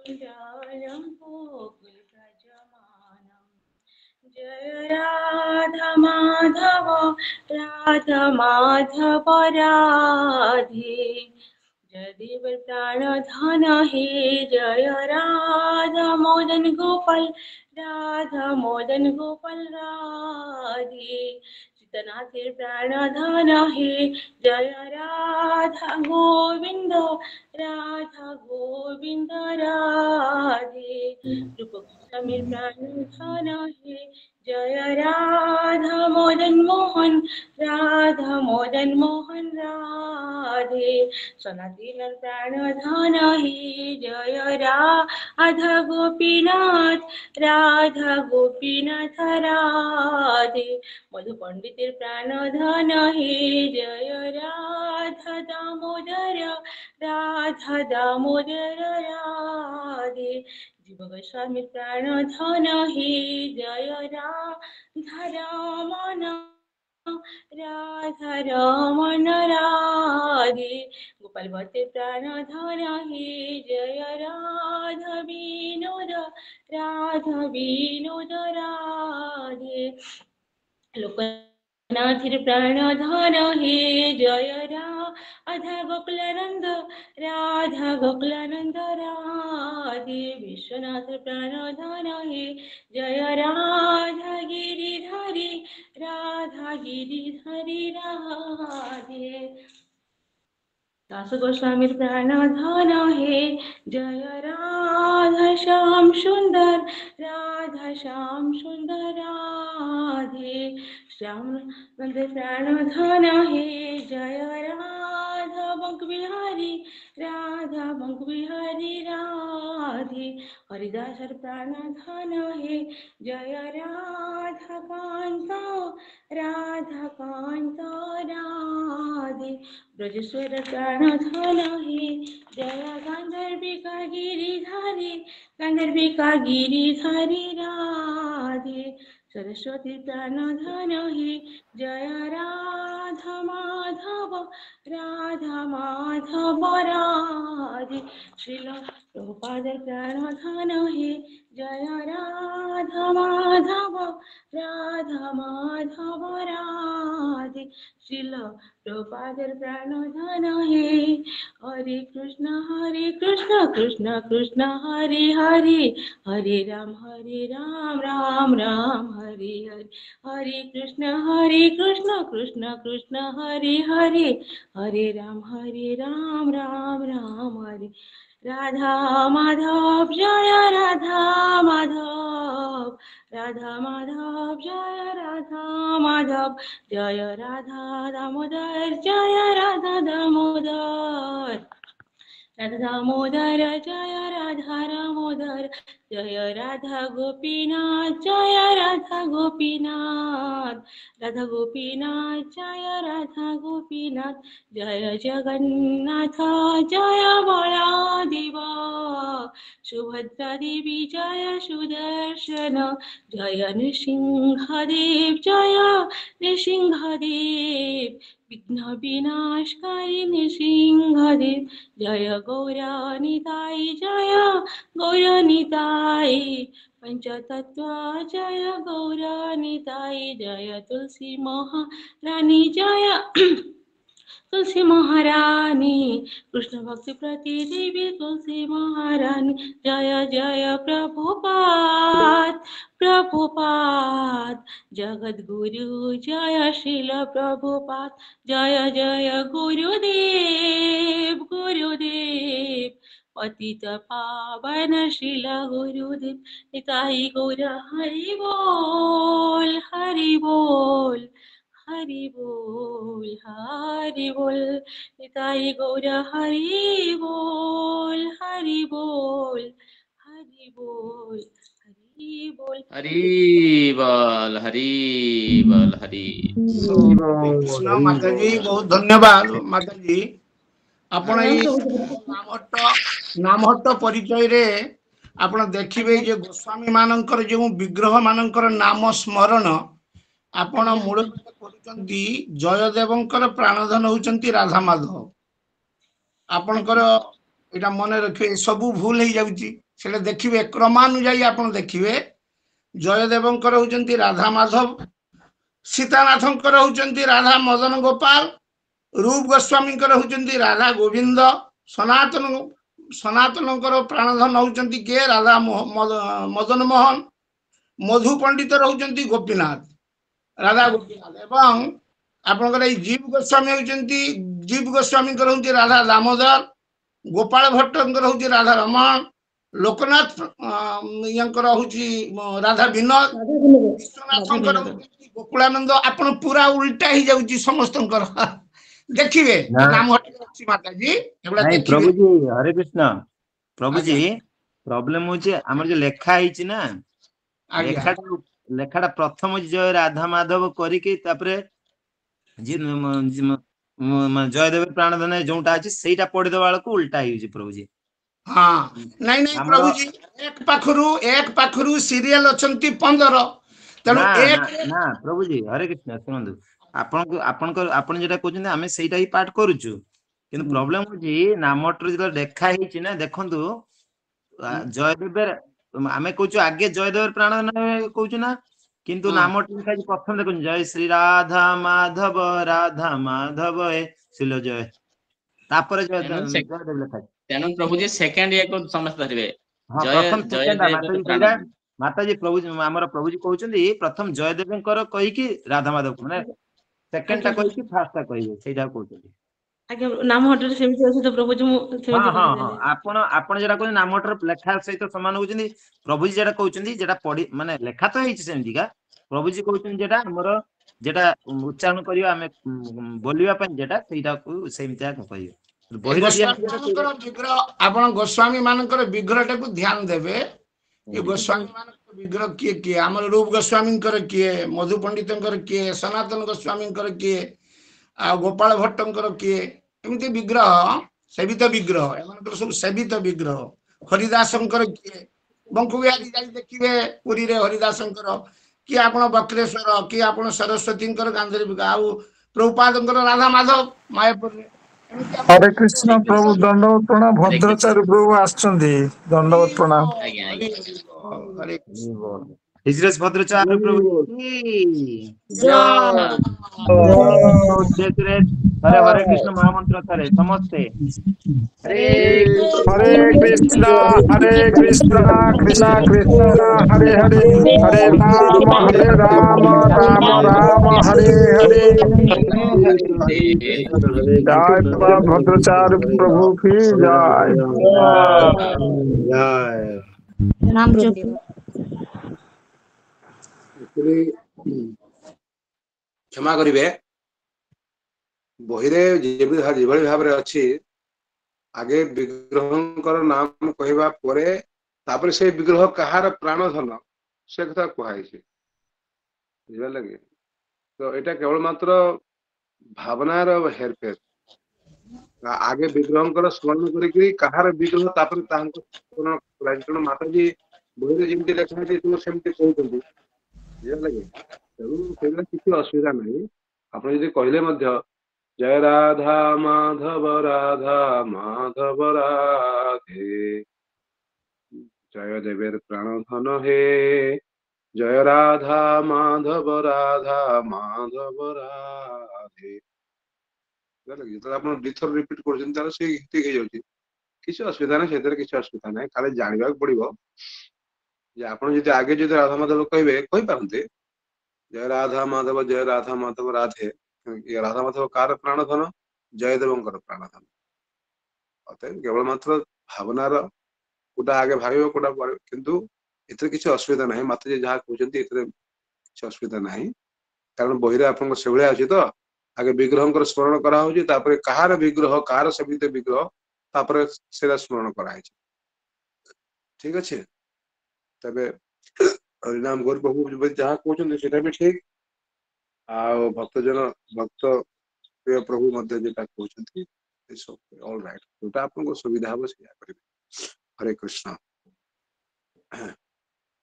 कुञ्जालं गोकुलव्रजमानम् जय राधा माधव राधा माधव राधे जयदेव प्राणधन हे जय राधा मदन गोपाल राधा मदन गोपाल राधे सीतनाथेर प्राणधन हे जय राधा गोविंद राधा गोविंद राधे रूप गोस्वामीर प्राणधन हे जय राधा मदन मोहन राधा मदन मोहन राधे सनातन प्राणधन हे जय राधा गोपीनाथ राधा गोपीनाथ राधे मधु पंडितेर प्राणधन हे जय राधा दामोदर राधा दामोदर राधे जीव गोस्वामी प्राणधन हे जय राधा रमण राधा रमण राधे गोपाल भट्टे प्राणधन हे जय राधा विनोद राधा विनोद राधे लोकनाथेर प्राणधन हे जय राधा गोकुलानंद राधा गोकुलानंद राधे विश्वनाथ प्राणधन हे जय राधा गिरिधारी राधा गिरिधारी राधे दास गोस्वामीर प्राणधन हे जय राधा श्याम सुंदर राधा श्याम सुंदर राधे श्याम नंद प्राणधन हे जय राधा बंक बिहारी राधा बंक बिहारी राधे हरिदासर प्राणधन हे जय राधा कांत राधे ब्रजेश्वर प्राणधन हे जय गांधर्विका गिरिधारी राधे सरस्वती प्राणधन हे जय राधा माधव राधे श्रील प्रभुपाद प्राणधन हे जय राधा माधव राधे श्रील प्रभुपादर प्राणधन हे हरे कृष्ण कृष्ण कृष्ण हरे हरे हरे राम राम राम हरे हरे हरे कृष्ण कृष्ण कृष्ण हरे हरे हरे राम राम राम हरे राधा माधव जय राधा माधव जय राधा माधव जय राधा दामोदर जय राधा दामोदर राधा दामोदर जय राधा दामोदर जय राधा गोपीनाथ जय राधा गोपीनाथ राधा गोपीनाथ जय राधा गोपीनाथ जय जगन्नाथ जय बलदेव सुभद्रा देवी जय सुदर्शन जय नृसिंहदेव जय नृसिंहदेव विघ्न विनाशकारी नृसिंहदेव जय गौरानिताय पंचतत्व जय गौरानिताय जय तुलसी महारानी जय तुलसी महारानी कृष्ण भक्ति प्रति देवी तुलसी महारानी जय जय प्रभुपाद जगत गुरु जय श्रील प्रभुपाद जय जय गुरुदेव पतित पावन श्रील गुरुदेव निताई गौर हरि बोल हरि बोल निताई गौर हरि बोल हरि बोल हरि बोल हरी कृष्ण माता जी बहुत धन्यवाद माता जी आपण नामहट्ट परिचय रे आपण देखिबे जे गोस्वामी मानकर जो विग्रह मानकर नाम स्मरण आपण मूल करूचंती जयदेवंकर प्राणधन होचंती राधा माधव आपणकर एटा मन रखे सब भूल हो जाउची ସେଟା ଦେଖିବେ କ୍ରମାନୁଯାୟୀ ଆପଣ ଦେଖିବେ ଜୟଦେବଙ୍କର ହଉଛନ୍ତି ରାଧା ମାଧବ, ସୀତାନାଥଙ୍କର ହଉଛନ୍ତି ରାଧା ମଦନ ଗୋପାଳ, ରୂପ ଗୋସ୍ୱାମୀଙ୍କର ହଉଛନ୍ତି ରାଧା ଗୋବିନ୍ଦ, ସନାତନଙ୍କର ପ୍ରାଣଧନ ହଉଛନ୍ତି କିଏ ରାଧା ମଦନ ମୋହନ, ମଧୁ ପଣ୍ଡିତ ରହୁଛନ୍ତି ଗୋପୀନାଥ, ରାଧା ଗୋପୀନାଥ, ଏବଂ ଆପଣଙ୍କର ଏଇ ଜୀବ ଗୋସ୍ୱାମୀ ହଉଛନ୍ତି ଜୀବ ଗୋସ୍ୱାମୀଙ୍କର ହଉଛି ରାଧା ଦାମୋଦର, ଗୋପାଳ ଭଟ୍ଟଙ୍କର ହଉଛି ରାଧା ରମଣ, ଲୋକନାଥ ଙ୍କର ହଉଛି ରାଧା ବିନୋଦ, ବିଶ୍ୱନାଥଙ୍କର ହଉଛନ୍ତି ଗୋକୁଳାନନ୍ଦ। ଆପଣ ପୁରା ଉଲ୍ଟା ହେଇଯାଉଛି ସମସ୍ତଙ୍କର। ଦେଖିବେ ନା ନାମ ଅଛି ମାତାଜୀ, ଏଗୁଡା ନାଇଁ ଦେଖିବେ। ପ୍ରଭୁଜୀ ହରେ କୃଷ୍ଣ। ପ୍ରଭୁଜୀ ଆଜ୍ଞା ପ୍ରୋବ୍ଲେମ ହଉଛି ଆମର ଯୋଉ ଲେଖା ହେଇଛି ନା, ଆଜ୍ଞା ଲେଖାଟା ପ୍ରଥମ ଜୟ ରାଧା ମାଧବ କରିକି ତାପରେ ଜୟଦେବ ପ୍ରାଣଧନ ଯୋଉଟା ଅଛି ସେଇଟା ପଢିଦବା ବେଳକୁ ଉଲ୍ଟା ହେଇଯାଉଛି ପ୍ରଭୁଜୀ। ହଁ ନାଇଁ ନାଇଁ ଆମର ପ୍ରଭୁଜୀ, ଏକ ପାଖରୁ ସିରିଏଲ ଅଛନ୍ତି 15, ତେଣୁ ନା ନା ଏକ ନା ପ୍ରଭୁଜୀ ହରେ କୃଷ୍ଣ ଶୁଣନ୍ତୁ, ଆପଣ ଯେଟା କହୁଛନ୍ତି ଆମେ ସେଇଟା ହିଁ ପାଠ କରୁଛୁ, କିନ୍ତୁ ପ୍ରୋବ୍ଲେମ ହଉଛି ନାମଟିରେ ଯେତେବେଳେ ଲେଖା ହେଇଛି ନା, ଦେଖନ୍ତୁ ଜୟଦେବ ଆମେ କହୁଛୁ ଆଗେ ଜୟଦେବ ପ୍ରାଣଧନ କହୁଛୁ ନା, କିନ୍ତୁ ହଁ ନାମଟି ଲେଖା ହେଇଛି ପ୍ରଥମ ଦେଖୁଛୁ ଜୟ ଶ୍ରୀ ରାଧା ମାଧବ ଶିଲ ଜୟ, ତାପରେ ଜୟଦେବ ଲେଖା ହେଇଛି। ତେଣୁ ପ୍ରଭୁଜୀ ସେକେଣ୍ଡ ଇଏକୁ ସମସ୍ତେ ଧରିବେ, ହଁ ଜୟ ପ୍ରଥମ ସେକେଣ୍ଡ ଜୟଦେବ ମାତାଜୀ ସେଇଟା ପ୍ରାଣଧନ। ମାତାଜୀ ପ୍ରଭୁ ଆମର ପ୍ରଭୁଜୀ କହୁଛନ୍ତି ପ୍ରଥମ ଜୟଦେବଙ୍କର କହିକି ରାଧା ମାଧବ, ମାନେ ସେକେଣ୍ଡ ଟା ଆଜ୍ଞା କହିକି ଫାର୍ଷ୍ଟ ଟା କହିବେ, ସେଇଟା କହୁଛନ୍ତି। ଆଜ୍ଞା ନାମ ହଟରେ ସେମିତି ଅଛି ତ ପ୍ରଭୁଜୀ, ମୁଁ ହଁ ସେମିତି ହଁ ହଁ କହିଦେଲି। ଆପଣ ଯେଟା କହୁଛନ୍ତି ନାମଟର ଲେଖା ସହିତ ସମାନ ହଉଛନ୍ତି, ପ୍ରଭୁଜୀ ଯେଟା କହୁଛନ୍ତି ଯେଟା ପଢି ମାନେ ଲେଖା ତ ହେଇଛି ସେମିତିକା, ପ୍ରଭୁଜୀ କହୁଛନ୍ତି ଯେଟା ଆମର ଯେଟା ଉଚ୍ଚାରଣ କରିବା ଆମେ ବୋଲିବା ପାଇଁ ଯେଟା ସେଇଟାକୁ ସେମିତିଆ କହିବେ। ଏ ବହିରେ ଦିଆ ଗୋସ୍ୱାମୀ ମାନଙ୍କର ବିଗ୍ରହ, ଆପଣ ଗୋସ୍ୱାମୀ ମାନଙ୍କର ବିଗ୍ରହଟାକୁ ଧ୍ୟାନ ଦେବେ। ଏ ଗୋସ୍ୱାମୀ ମାନଙ୍କର ବିଗ୍ରହ କିଏ କିଏ, ଆମର ରୂପ ଗୋସ୍ୱାମୀଙ୍କର କିଏ, ମଧୁ ପଣ୍ଡିତଙ୍କର କିଏ, ସନାତନ ଗୋସ୍ୱାମୀଙ୍କର କିଏ, ଆଉ ଗୋପାଳ ଭଟ୍ଟଙ୍କର କିଏ, ଏମିତି ବିଗ୍ରହ, ସେବିତ ବିଗ୍ରହ, ଏମାନଙ୍କର ସବୁ ସେବିତ ବିଗ୍ରହ। ହରିଦାସଙ୍କର କିଏ, ବଙ୍କୁ ବିହାରୀ ଯାଇ ଦେଖିବେ ପୁରୀରେ ହରିଦାସଙ୍କର, କିଏ ଆପଣ ବକ୍ରେଶ୍ୱର, କିଏ ଆପଣ ସରସ୍ୱତୀଙ୍କର ଗାନ୍ଧାରୀ, ଆଉ ପ୍ରଭୁପାଦଙ୍କର ରାଧା ମାଧବ ମାୟାପୁରରେ। ଏମିତି ଆପଣ ହରେ କୃଷ୍ଣ ହରେ ପ୍ରଭୁ, କୃଷ୍ଣ ଦଣ୍ଡବତ ପ୍ରଣାମ। ହରେ କୃଷ୍ଣ। ଭଦ୍ରାଚାର୍ଯ୍ୟ ପ୍ରଭୁ ଆସିଛନ୍ତି, ଦଣ୍ଡବତ ପ୍ରଣାମ। ଆଜ୍ଞା ହରି ଆଜ୍ଞା। ହରି ହିଜରେଶ ଭଦ୍ରାଚାର୍ଯ୍ୟ ପ୍ରଭୁ ଜୟ ଥରେ ହରେ କୃଷ୍ଣ ମହାମନ୍ତ୍ର ଥରେ ସମସ୍ତେ ହରେ ହରେ କୃଷ୍ଣ କୃଷ୍ଣ କୃଷ୍ଣ ହରେ ହରେ, ହରେ ରାମ ରାମ ରାମ ହରେ ହରେ। जय बाबा भद्राचार्य प्रभु की जय। नाम जप क्षमा करिवे, बहिरे जेभଳି ଭାବରେ ଅଛି, आगे विग्रहଙ୍କର नाम कहवा परे तापर से विग्रह कहार प्राणधन से कथा कहैछि, बुझल कि? तो एटा केवल मात्र भावनार हेरफेर। आगे विग्रहଙ୍କର स्मरण करी कहार विग्रह तापर तांको स्मरण कराइ, तेणु माताजी बहिरे जेमति लेखा है तुम सेमति कहउछंती, बुझल कि? तेणु सेला किछि असुविधा नहीं। आपण यदि कहले मध्य जय राधा माधव राधे, जय देवेर प्राणधन हे, जय राधा माधव राधे। ଆପଣ ଦୁଇଥର ରିପିଟ କରୁଛନ୍ତି ତାହେଲେ ସେ ଠିକ ହେଇଯାଉଛି, କିଛି ଅସୁବିଧା ନାହିଁ, ସେଥିରେ କିଛି ଅସୁବିଧା ନାହିଁ। ଖାଲି ଜାଣିବାକୁ ପଡିବ ଯେ ଆପଣ ଯଦି ଆଗେ ଯଦି ରାଧା ମାଧବ କହିବେ କହିପାରନ୍ତି, जय राधा माधव राधे, राधा माधव कार प्राणधन, जयदेवଙ୍କର प्राणधन। अतएव केवल मात्र भावनार कोटा आगे भाविब कोटा, किंतु एथरे किसी असुविधा नहीं। माताजी जहाँ कहते एथरे किसी असुविधा नहीं, कारण बहिरे आपन से भलिया अछि तो आगे विग्रहଙ୍କର स्मरण करा होछि, तापर कहार विग्रह कहार सबित विग्रह तापर सेरा स्मरण करा है। ठीक अच्छे, तबे हरिनाम गौर प्रभु जहाँ कहते सेटा भी ठीक, आ भक्तजन भक्त प्रिय प्रभु मध्य जेटा कहते ऑल राइट, जोटा आपको सुविधा हम से करेंगे। हरे कृष्ण।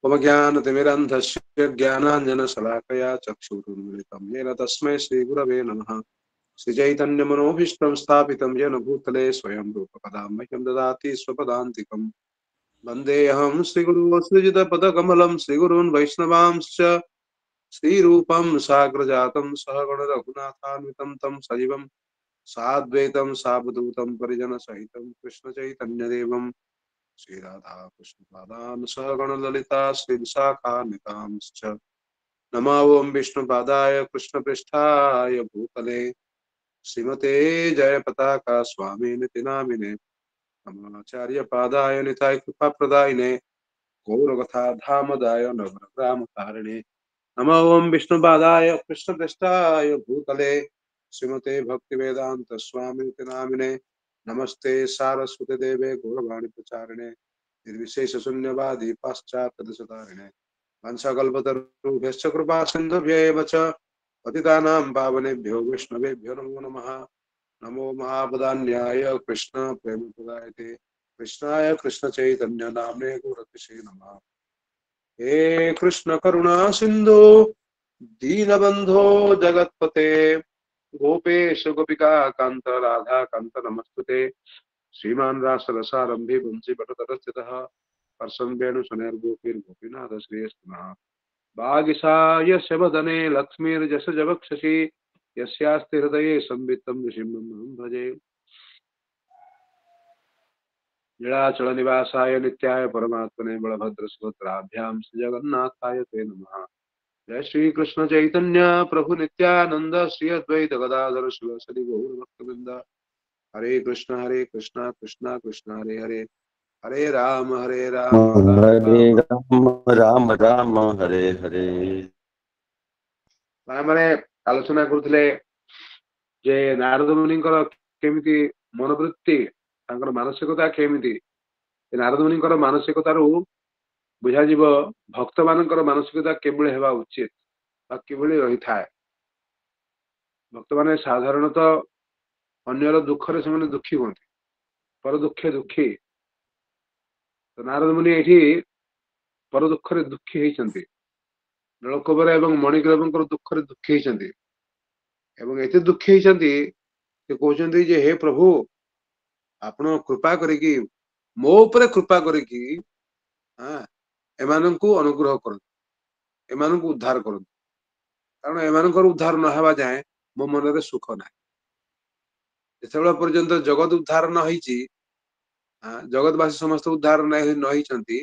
मम ज्ञानतिमिरन्धस्य ज्ञानाञ्जनशलाकया चक्षुरुन्मिलितं येन तस्मै श्रीगुरवे नमः। श्रीचैतन्यमनोभीष्टं स्थापितं येन भूतले स्वयं रूपकदा मह्यं ददाति स्वपदान्तिकम्। वन्देऽहं श्रीगुरो श्रीयुतपदकमलं श्रीगुरून् वैष्णवांश्च श्रीरूपं साग्रजातं सहगण रघुनाथान्वितं तं सजीवं साद्वैतं सावधूतं परिजनसहितं कृष्णचैतन्यदेवं श्रीराधा कृष्णपादान् सहगण ललिता श्रीविशाखान्वितांश्च नमो ओं विष्णुपादाय कृष्णपृष्ठाय भूतले श्रीमते जयपताका स्वामिनिति नामिने नमाचार्य पादाय निताय कृपा प्रदायिने गौरकथा धामदाय नवरग्राम कारिणे नमो ओं विष्णुपादाय कृष्णपृष्ठाय भूतले श्रीमते भक्तिवेदांत स्वामिनिति नामिने नमस्ते सारस्वती देवे गौरवाणी प्रचारिणे निर्विशेष शून्यवादी पाश्चात्य दशतारिणे वंशकल्पतरुभ्यश्च कृपा सिन्धुभ्यैव च पतितानां पावनेभ्यो वैष्णवेभ्यो नमो नमः नमो महापदान्याय कृष्ण प्रेमप्रदायते कृष्णाय कृष्ण चैतन्य नामने गौरतिषे नमः हे कृष्ण करुणा सिंधु दीनबंधो जगत्पते गोपेश गोपिका कांत राधा कांत नमस्तुते श्रीमान रासरसारंभे वंशी पटतरस्थितः कर्षं वेणुसुनैर्गोपीर् गोपीनाथ श्रेयस्तनः वागीशायस्य वदने लक्ष्मीर्यस्य जवक्षसि यस्यास्ति हृदये संवित्तं ऋषिं भजे नीलाचल निवासाय नित्याय परमात्मने बलभद्र सुभद्राभ्यां श्री जगन्नाथाय ते नमः जय श्री कृष्ण चैतन्य प्रभु नित्यानंद श्री अद्वैत गदाधर शिवसरि गौर भक्तवृंद हरे कृष्ण कृष्ण कृष्ण हरे हरे हरे राम राम हरे राम राम राम राम हरे हरे। ମାନେ ଆଲୋଚନା କରୁଥିଲେ ଯେ ନାରଦ ମୁନିଙ୍କର କେମିତି ମନୋବୃତ୍ତି ତାଙ୍କର ମାନସିକତା କେମିତି ନାରଦ ମୁନିଙ୍କର ମାନସିକତାରୁ ବୁଝାଯିବ ଭକ୍ତମାନଙ୍କର ମାନସିକତା କିଭଳି ହେବା ଉଚିତ ବା କିଭଳି ରହିଥାଏ। ଭକ୍ତମାନେ ସାଧାରଣତଃ ଅନ୍ୟର ଦୁଃଖରେ ସେମାନେ ଦୁଃଖୀ ହୁଅନ୍ତି, ପର ଦୁଃଖେ ଦୁଃଖୀ। ନାରଦ ମୁନି ଏଠି ପର ଦୁଃଖରେ ଦୁଃଖୀ ହେଇଛନ୍ତି, ନଳକୂବର ଏବଂ ମଣିଗ୍ରହଙ୍କର ଦୁଃଖରେ ଦୁଃଖୀ ହେଇଛନ୍ତି ଏବଂ ଏତେ ଦୁଃଖୀ ହେଇଛନ୍ତି ସେ କହୁଛନ୍ତି ଯେ ହେ ପ୍ରଭୁ ଆପଣ କୃପା କରିକି ମୋ ଉପରେ କୃପା କରିକି ଏମାନଙ୍କୁ ଅନୁଗ୍ରହ କରନ୍ତୁ, ଏମାନଙ୍କୁ ଉଦ୍ଧାର କରନ୍ତୁ, କାରଣ ଏମାନଙ୍କର ଉଦ୍ଧାର ନ ହେବା ଯାଏଁ ମୋ ମନରେ ସୁଖ ନାହିଁ। ଯେତେବେଳେ ପର୍ଯ୍ୟନ୍ତ ଜଗତ ଉଦ୍ଧାର ନ ହେଇଛି, ଜଗତବାସୀ ସମସ୍ତେ ଉଦ୍ଧାର ନ ହେଇଛନ୍ତି,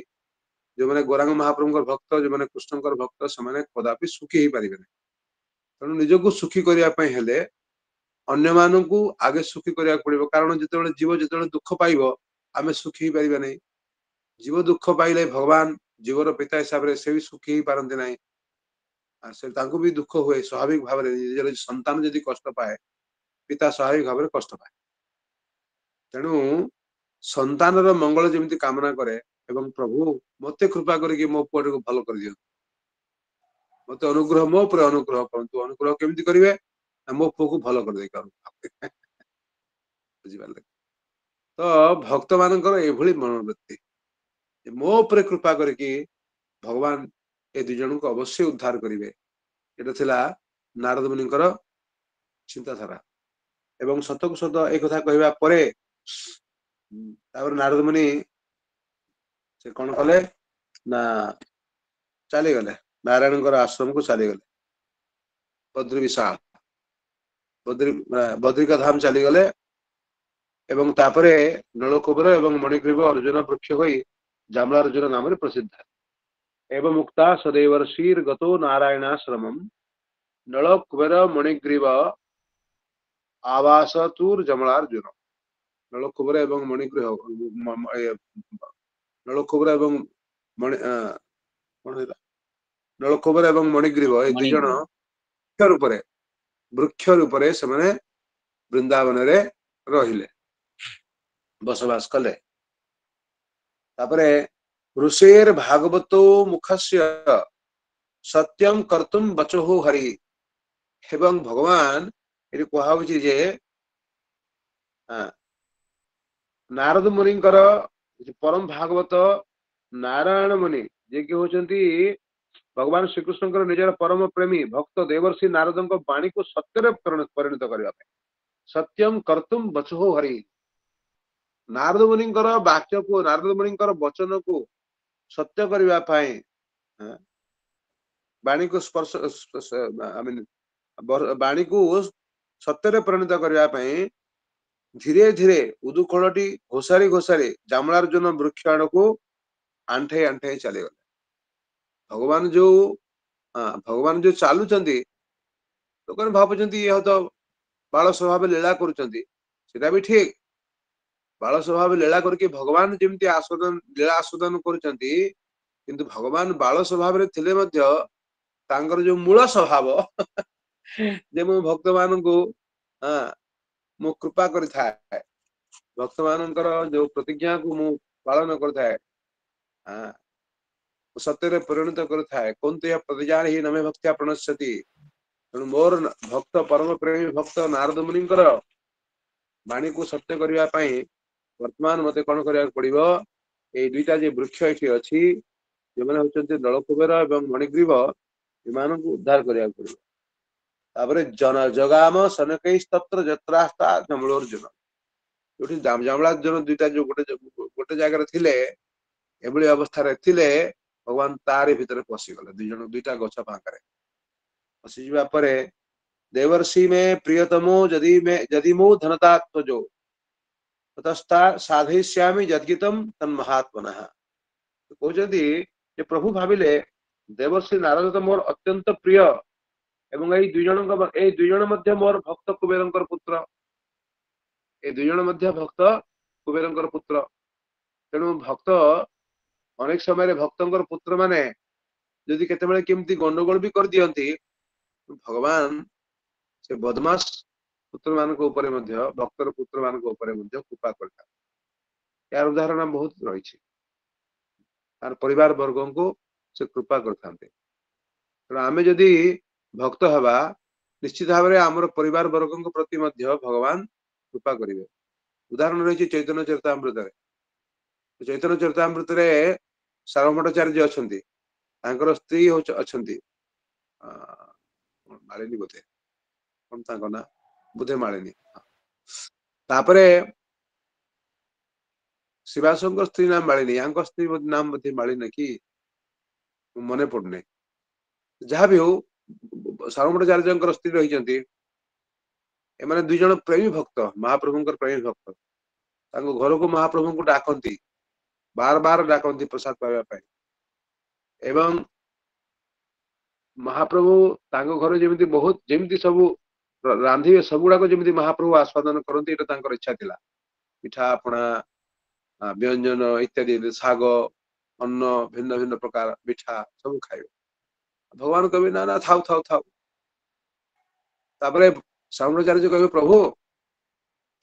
ଯେଉଁମାନେ ଗୌରାଙ୍ଗ ମହାପ୍ରଭୁଙ୍କର ଭକ୍ତ, ଯେଉଁମାନେ କୃଷ୍ଣଙ୍କର ଭକ୍ତ, ସେମାନେ କଦାପି ସୁଖୀ ହେଇପାରିବେ ନାହିଁ। ତେଣୁ ନିଜକୁ ସୁଖୀ କରିବା ପାଇଁ ହେଲେ ଅନ୍ୟମାନଙ୍କୁ ଆଗେ ସୁଖୀ କରିବାକୁ ପଡିବ, କାରଣ ଯେତେବେଳେ ଜୀବ ଯେତେବେଳେ ଦୁଃଖ ପାଇବ ଆମେ ସୁଖୀ ହେଇପାରିବା ନାହିଁ। ଜୀବ ଦୁଃଖ ପାଇଲେ ଭଗବାନ ଜୀବର ପିତା ହିସାବରେ ସେ ବି ସୁଖୀ ହେଇପାରନ୍ତି ନାହିଁ, ସେ ତାଙ୍କୁ ବି ଦୁଃଖ ହୁଏ ସ୍ୱାଭାବିକ ଭାବରେ। ନିଜର ସନ୍ତାନ ଯଦି କଷ୍ଟ ପାଏ ପିତା ସ୍ୱାଭାବିକ ଭାବରେ କଷ୍ଟ ପାଏ। ତେଣୁ ସନ୍ତାନର ମଙ୍ଗଳ ଯେମିତି କାମନା କରେ ଏବଂ ପ୍ରଭୁ ମତେ କୃପା କରିକି ମୋ ପୁଅଟିକୁ ଭଲ କରିଦିଅନ୍ତୁ, ମତେ ଅନୁଗ୍ରହ ମୋ ଉପରେ ଅନୁଗ୍ରହ କରନ୍ତୁ। ଅନୁଗ୍ରହ କେମିତି କରିବେ? ମୋ ପୁଅକୁ ଭଲ କରିଦେଇ ବୁଝିପାରିଲେ? ତ ଭକ୍ତ ମାନଙ୍କର ଏଭଳି ମନୋବୃତ୍ତି, ମୋ ଉପରେ କୃପା କରିକି ଭଗବାନ ଏ ଦୁଇ ଜଣଙ୍କୁ ଅବଶ୍ୟ ଉଦ୍ଧାର କରିବେ। ଏଟା ଥିଲା ନାରଦ ମୁନିଙ୍କର ଚିନ୍ତାଧାରା। ଏବଂ ସତକୁ ସତ ଏ କଥା କହିବା ପରେ ତାପରେ ନାରଦ ମୁନି ସେ କଣ କଲେ ନା ଚାଲିଗଲେ, ନାରାୟଣଙ୍କର ଆଶ୍ରମକୁ ଚାଲିଗଲେ। ବଦ୍ରିକା ଧାମ ଚାଲିଗଲେ ଏବଂ ତାପରେ ନଳକୂବର ଏବଂ ମଣିଗ୍ରୀବ ଅର୍ଜୁନ ବୃକ୍ଷ ହୋଇ ଜାମଲାର୍ଜୁନ ନାମରେ ପ୍ରସିଦ୍ଧ। ଏବଂ ମୁକ୍ତା ସदैवर्षीर गतो नारायणाश्रमम नळकुबेर मणिग्रीव आवास तुर जमलार्जुन। नळकुबेर ଏବଂ ମଣିଗ୍ରୀବ ନଳକୂବର ଏବଂ ନଳକୂବର ଏବଂ ମଣିଗ୍ରୀବ ଏ ଦୁଇ ଜଣ ବୃକ୍ଷ ରୂପରେ ସେମାନେ ବୃନ୍ଦାବନରେ ରହିଲେ, ବସବାସ କଲେ। ତାପରେ ऋषेर भागवतो मुखस्य सत्यम कर्तुम बचो हरि। ଏବଂ ଭଗବାନ ଏଠି କୁହାହଉଛି ଯେ ନାରଦ ମୁନିଙ୍କର ପରମ ଭାଗବତ ନାରାୟଣ ମୁନି ଯିଏକି ହଉଛନ୍ତି ଭଗବାନ ଶ୍ରୀକୃଷ୍ଣଙ୍କର ନିଜର ପରମ ପ୍ରେମୀ ଭକ୍ତ ଦେବର୍ଷି ନାରଦଙ୍କ ବାଣୀକୁ ସତ୍ୟରେ ପରିଣତ କରିବା ପାଇଁ ସତ୍ୟମ କର୍ତ୍ତୁମ ବଚୋ ହରି, ନାରଦ ମୁନିଙ୍କର ବାକ୍ୟକୁ ନାରଦ ମୁନିଙ୍କର ବଚନକୁ ସତ୍ୟ କରିବା ପାଇଁ ବାଣୀକୁ ସ୍ପର୍ଶ ବାଣୀକୁ ସତ୍ୟରେ ପରିଣତ କରିବା ପାଇଁ ଧୀରେ ଧୀରେ ଉଦୁକଳଟି ଘୋଷାରି ଘୋଷାରି ଜାମଳାର୍ଜୁନ ବୃକ୍ଷ ଆଡକୁ ଆଣ୍ଠେଇ ଆଣ୍ଠେଇ ଚାଲିଗଲେ। ଭଗବାନ ଯୋଉ ଚାଲୁଛନ୍ତି ଲୋକମାନେ ଭାବୁଛନ୍ତି ଇଏ ତ ବାଳ ସ୍ୱଭାବ ଲୀଳା କରୁଛନ୍ତି। ସେଟା ବି ଠିକ, ବାଳ ସ୍ୱଭାବ ଲୀଳା କରିକି ଭଗବାନ ଯେମିତି ଲୀଳା ଆସ୍ୱାଦନ କରୁଛନ୍ତି, କିନ୍ତୁ ଭଗବାନ ବାଳ ସ୍ୱଭାବରେ ଥିଲେ ମଧ୍ୟ ତାଙ୍କର ଯୋଉ ମୂଳ ସ୍ୱଭାବ ଯେ ମୁଁ ଭକ୍ତ ମାନଙ୍କୁ ମୁଁ କୃପା କରିଥାଏ, ଭକ୍ତ ମାନଙ୍କର ଯୋଉ ପ୍ରତିଜ୍ଞାକୁ ମୁଁ ପାଳନ କରିଥାଏ, ସତ୍ୟରେ ପରିଣତ କରିଥାଏ। କୌନ୍ତେୟ ପ୍ରତିଜାନି ହି ନମେ ଭକ୍ତ୍ୟା ପ୍ରଣଶ୍ୟତି। ତେଣୁ ମୋର ଭକ୍ତ ପରମ ପ୍ରେମୀ ଭକ୍ତ ନାରଦ ମୁନିଙ୍କର ବାଣୀକୁ ସତ୍ୟ କରିବା ପାଇଁ ବର୍ତ୍ତମାନ ମତେ କଣ କରିବାକୁ ପଡିବ? ଏଇ ଦୁଇଟା ଯେ ବୃକ୍ଷ ଏଠି ଅଛି, ଯେଉଁମାନେ ହଉଛନ୍ତି ନଳକୁବେର ଏବଂ ମଣିଗ୍ରୀବ, ଏମାନଙ୍କୁ ଉଦ୍ଧାର କରିବାକୁ ପଡିବ। ତାପରେ ଜଗାମ ସନକୈ ସ୍ତତ୍ର ଯତ୍ରାସ୍ତା ଜମଳୋର୍ଜୁନ, ଯୋଉଠି ଜାମଳାର୍ଜୁନ ଦୁଇଟା ଯୋଉ ଗୋଟେ ଜାଗାରେ ଥିଲେ, ଏଭଳି ଅବସ୍ଥାରେ ଥିଲେ, ଭଗବାନ ତାରି ଭିତରେ ପଶିଗଲେ। ଦୁଇଟା ଗଛ ପାଖରେ ପଶିଯିବା ପରେ ଦେବର୍ଷି ମେ ପ୍ରିୟତମୋ ଯଦି ମୋ ଧନତା ତ୍ୱଜୋ ତତସ୍ଥା ସାଧୟିଷ୍ୟାମି ଯଦ୍ଗୀତମ ତନ୍ମହାତ୍ମନଃ। କହୁଛନ୍ତି ଯେ ପ୍ରଭୁ ଭାବିଲେ ଦେବର୍ଷି ନାରଦ ତ ମୋର ଅତ୍ୟନ୍ତ ପ୍ରିୟ, ଏବଂ ଏଇ ଦୁଇ ଜଣ ମଧ୍ୟ ମୋର ଭକ୍ତ କୁବେରଙ୍କର ପୁତ୍ର। ଏଇ ଦୁଇ ଜଣ ମଧ୍ୟ ଭକ୍ତ କୁବେରଙ୍କର ପୁତ୍ର। ତେଣୁ ଭକ୍ତ ଅନେକ ସମୟରେ ଭକ୍ତଙ୍କର ପୁତ୍ର ମାନେ ଯଦି କେତେବେଳେ କେମିତି ଗଣ୍ଡଗୋଳ ବି କରିଦିଅନ୍ତି, ଭଗବାନ ସେ ବଦମାସ ପୁତ୍ର ମାନଙ୍କ ଉପରେ ମଧ୍ୟ ଭକ୍ତର ପୁତ୍ର ମାନଙ୍କ ଉପରେ ମଧ୍ୟ କୃପା କରିଥାନ୍ତି। ଏହାର ଉଦାହରଣ ବହୁତ ରହିଛି। ତାର ପରିବାର ବର୍ଗଙ୍କୁ ସେ କୃପା କରିଥାନ୍ତି। ତେଣୁ ଆମେ ଯଦି ଭକ୍ତ ହେବା, ନିଶ୍ଚିତ ଭାବରେ ଆମର ପରିବାର ବର୍ଗଙ୍କ ପ୍ରତି ମଧ୍ୟ ଭଗବାନ କୃପା କରିବେ। ଉଦାହରଣ ରହିଛି ଚୈତନ୍ୟ ଚରିତାମୃତରେ। ଚୈତନ୍ୟ ଚରିତାମୃତରେ ସାରଭଟ୍ଟାଚାର୍ଯ୍ୟ ଅଛନ୍ତି, ତାଙ୍କର ସ୍ତ୍ରୀ ଅଛନ୍ତି ମାଳିନୀ, ବୋଧେ କଣ ତାଙ୍କ ନା, ବୋଧେ ମାଳିନୀ। ତାପରେ ଶିବାସଙ୍କ ସ୍ତ୍ରୀ ନାମ ମାଳିନୀ, ୟାଙ୍କ ସ୍ତ୍ରୀ ନାମ ମଧ୍ୟ ମାଳିନୀ କି ମନେ ପଡୁନି। ଯାହା ବି ହଉ, ସାରଭଟ୍ଟାଚାର୍ଯ୍ୟଙ୍କର ସ୍ତ୍ରୀ ରହିଛନ୍ତି। ଏମାନେ ଦୁଇ ଜଣ ପ୍ରେମୀ ଭକ୍ତ, ମହାପ୍ରଭୁଙ୍କର ପ୍ରେମୀ ଭକ୍ତ। ତାଙ୍କ ଘରକୁ ମହାପ୍ରଭୁଙ୍କୁ ଡାକନ୍ତି, ବାର ବାର ଡାକନ୍ତି ପ୍ରସାଦ ପାଇବା ପାଇଁ। ଏବଂ ମହାପ୍ରଭୁ ତାଙ୍କ ଘରେ ଯେମିତି ସବୁ ରାନ୍ଧିବେ, ସବୁଗୁଡାକ ଯେମିତି ମହାପ୍ରଭୁ ଆସ୍ୱାଦନ କରନ୍ତି, ଏଇଟା ତାଙ୍କର ଇଚ୍ଛା ଥିଲା। ପିଠା ପଣା, ବ୍ୟଞ୍ଜନ ଇତ୍ୟାଦି, ଶାଗ, ଅନ୍ନ, ଭିନ୍ନ ଭିନ୍ନ ପ୍ରକାର ମିଠା ସବୁ ଖାଇବେ। ଭଗବାନ କହିବେ ନା ନା ଥାଉ ଥାଉ ଥାଉ। ତାପରେ ସାରଭଟ୍ଟାଚାର୍ଯ୍ୟ କହିବେ ପ୍ରଭୁ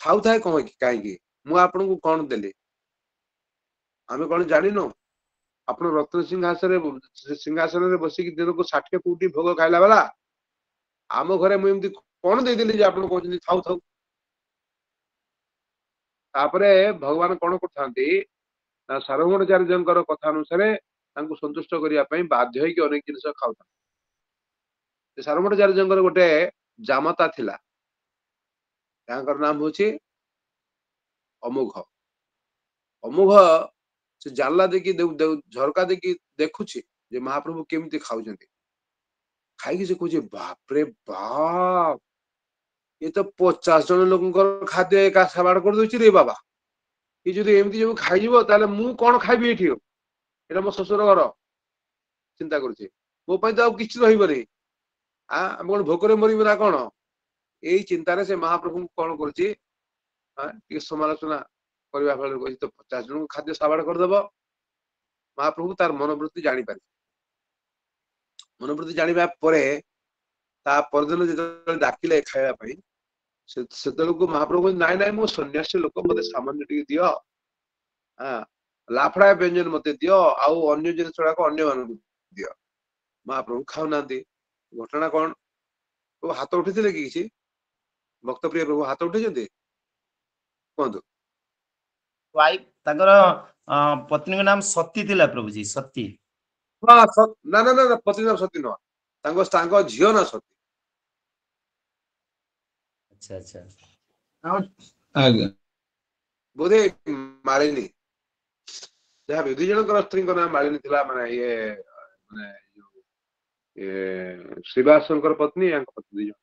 ଥାଉ ଥାଏ କାହିଁକି, ମୁଁ ଆପଣଙ୍କୁ କଣ ଦେଲି, ଆମେ କଣ ଜାଣିନୁ? ଆପଣ ରତ୍ନ ସିଂହାସନରେ ବସିକି ଦିନକୁ 60 କୋଟି ଭୋଗ ଖାଇଲା ବେଳା ଆମ ଘରେ ମୁଁ ଏମିତି କଣ ଦେଇଦେଲି ଯେ ଆପଣ କହୁଛନ୍ତି ଥାଉ ଥାଉ। ତାପରେ ଭଗବାନ କଣ କରୁଥାନ୍ତି ନା ସାରଭଟ୍ଟାଚାର୍ଯ୍ୟଙ୍କର କଥା ଅନୁସାରେ ତାଙ୍କୁ ସନ୍ତୁଷ୍ଟ କରିବା ପାଇଁ ବାଧ୍ୟ ହେଇକି ଅନେକ ଜିନିଷ ଖାଉଥାନ୍ତି। ସାରଭଟ୍ଟାଚାର୍ଯ୍ୟଙ୍କର ଗୋଟେ ଜାମତା ଥିଲା, ତାଙ୍କର ନାମ ହଉଛି ଅମୋଘ। ଅମୋଘ ସେ ଜାନଲା ଦେଇକି ଝରକା ଦେଇକି ଦେଖୁଛି ଯେ ମହାପ୍ରଭୁ କେମିତି ଖାଉଛନ୍ତି। ଖାଇକି ସେ କହୁଛି ବାପରେ ବାପ, ଏ ତ 50 ଜଣ ଲୋକଙ୍କର ଖାଦ୍ୟ ଏକା ସାବାଡ କରିଦଉଛି ରେ ବାବା। ଏ ଯଦି ଏମିତି ଯୋଉ ଖାଇଯିବ ତାହେଲେ ମୁଁ କଣ ଖାଇବି ଏଠି? ଏଇଟା ମୋ ଶ୍ୱଶୁର ଘର। ଚିନ୍ତା କରୁଛି ମୋ ପାଇଁ ତ ଆଉ କିଛି ରହିବନି, ଆମେ କଣ ଭୋକରେ ମରିବୁ ନା କଣ? ଏଇ ଚିନ୍ତାରେ ସେ ମହାପ୍ରଭୁଙ୍କୁ କଣ କରୁଛି, ଟିକେ ସମାଲୋଚନା କରିବା ଫଳରେ କହୁଛି ତ 50 ଜଣଙ୍କୁ ଖାଦ୍ୟ ସାବାଡ କରିଦବ। ମହାପ୍ରଭୁ ତାର ମନୋବୃତ୍ତି ଜାଣିପାରେ। ମନୋବୃତ୍ତି ଜାଣିବା ପରେ ତା ପରଦିନ ଯେତେବେଳେ ଡାକିଲେ ଖାଇବା ପାଇଁ, ସେତେବେଳକୁ ମହାପ୍ରଭୁ ନାଇଁ ନାଇଁ, ମୁଁ ସନ୍ନ୍ୟାସୀ ଲୋକ, ମତେ ସାମାନ୍ୟ ଟିକେ ଦିଅ, ଲାଫଡା ବ୍ୟଞ୍ଜନ ମତେ ଦିଅ, ଆଉ ଅନ୍ୟ ଜିନିଷ ଗୁଡାକ ଅନ୍ୟମାନଙ୍କୁ ଦିଅ। ମହାପ୍ରଭୁ ଖାଉନାହାନ୍ତି। ଘଟଣା କଣ? ପ୍ରଭୁ ହାତ ଉଠେଇଥିଲେ କି କିଛି? ଭକ୍ତ ପ୍ରିୟ ପ୍ରଭୁ ହାତ ଉଠେଇଛନ୍ତି? କୁହନ୍ତୁ। ତାଙ୍କର ପତ୍ନୀଙ୍କ ନାମ ସତୀ ଥିଲା ପ୍ରଭୁଜୀ, ସତୀ। ନା ନା ନା, ପତ୍ନୀ ନାମ ସତୀ ନୁହଁ, ତାଙ୍କ ଝିଅ ନା ସତୀ। ଆଚ୍ଛା ଆଚ୍ଛା। ଆଜ୍ଞା। बोधे मालिनी जहाँ दुई जन स्त्री ना मालिनी थिला माने ये माने ये श्रीवासंकर पत्नी या पत्नी दुई जन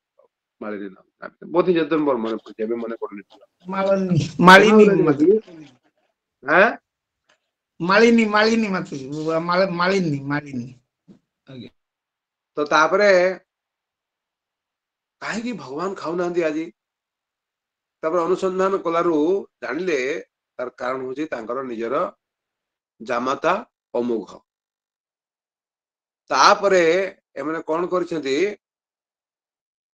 मालिनी नाम बोधे जदम मन पड़े मन पड़े ମାଳିନୀ ମାଳିନୀ ମାତା हाँ ମାଳିନୀ ମାଳିନୀ ମାତାଜୀ ମାଳିନୀ ମାଳିନୀ ଆଜ୍ଞା तो तापरे कहीं भगवान खाऊना आज अनुसंधान कलारू जानिले तार कारण होची तांकर निजर जामाता अमोघ तापरे एमने कौन करछंती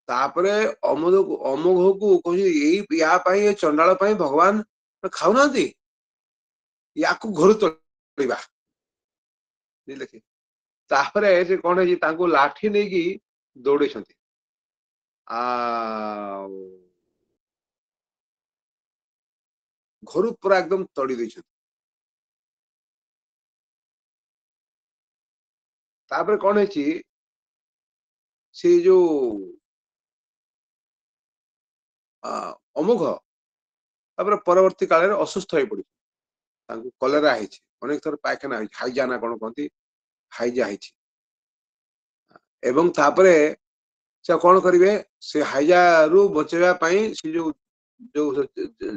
तापरे अमोघ को कहि या पाई ए चंडाल पाई भगवान खाऊना या को घर तोड़िबा देखि तापरे से कौन है तांको लाठी नहीं की दौड़े छंती घर पूरा एकदम तड़ी दी तापर कौन है से जो अमोघ तापर परवर्ती काल असुस्थ हो पड़ी कलेरा है अनेक थर पायखाना हाइजा ना कौन कहती हाइजा है एवं तापरे से कौन करेंगे से हाइजा रु बचेगा से जो जो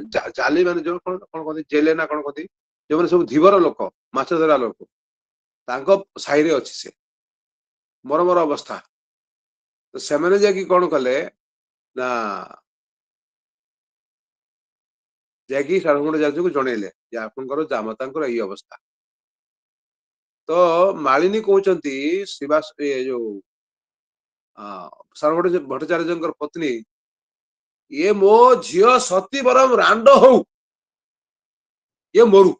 जाली मान जो कौन कहते जेले ना कौन कहती जो मैंने सब धीवर लोक माछ धरा लोक साई अच्छी से मरमर अवस्था तो से मैंने जाकि कौन कले ना जाकि सारंगण जाजु को जनइले जे आपनकर जामता ये अवस्था तो मालिनी कहते श्रीवास ये जो सारंगण भट्टाचार्य पत्नी ये मो झियो सती बरम रांड हो ये मरु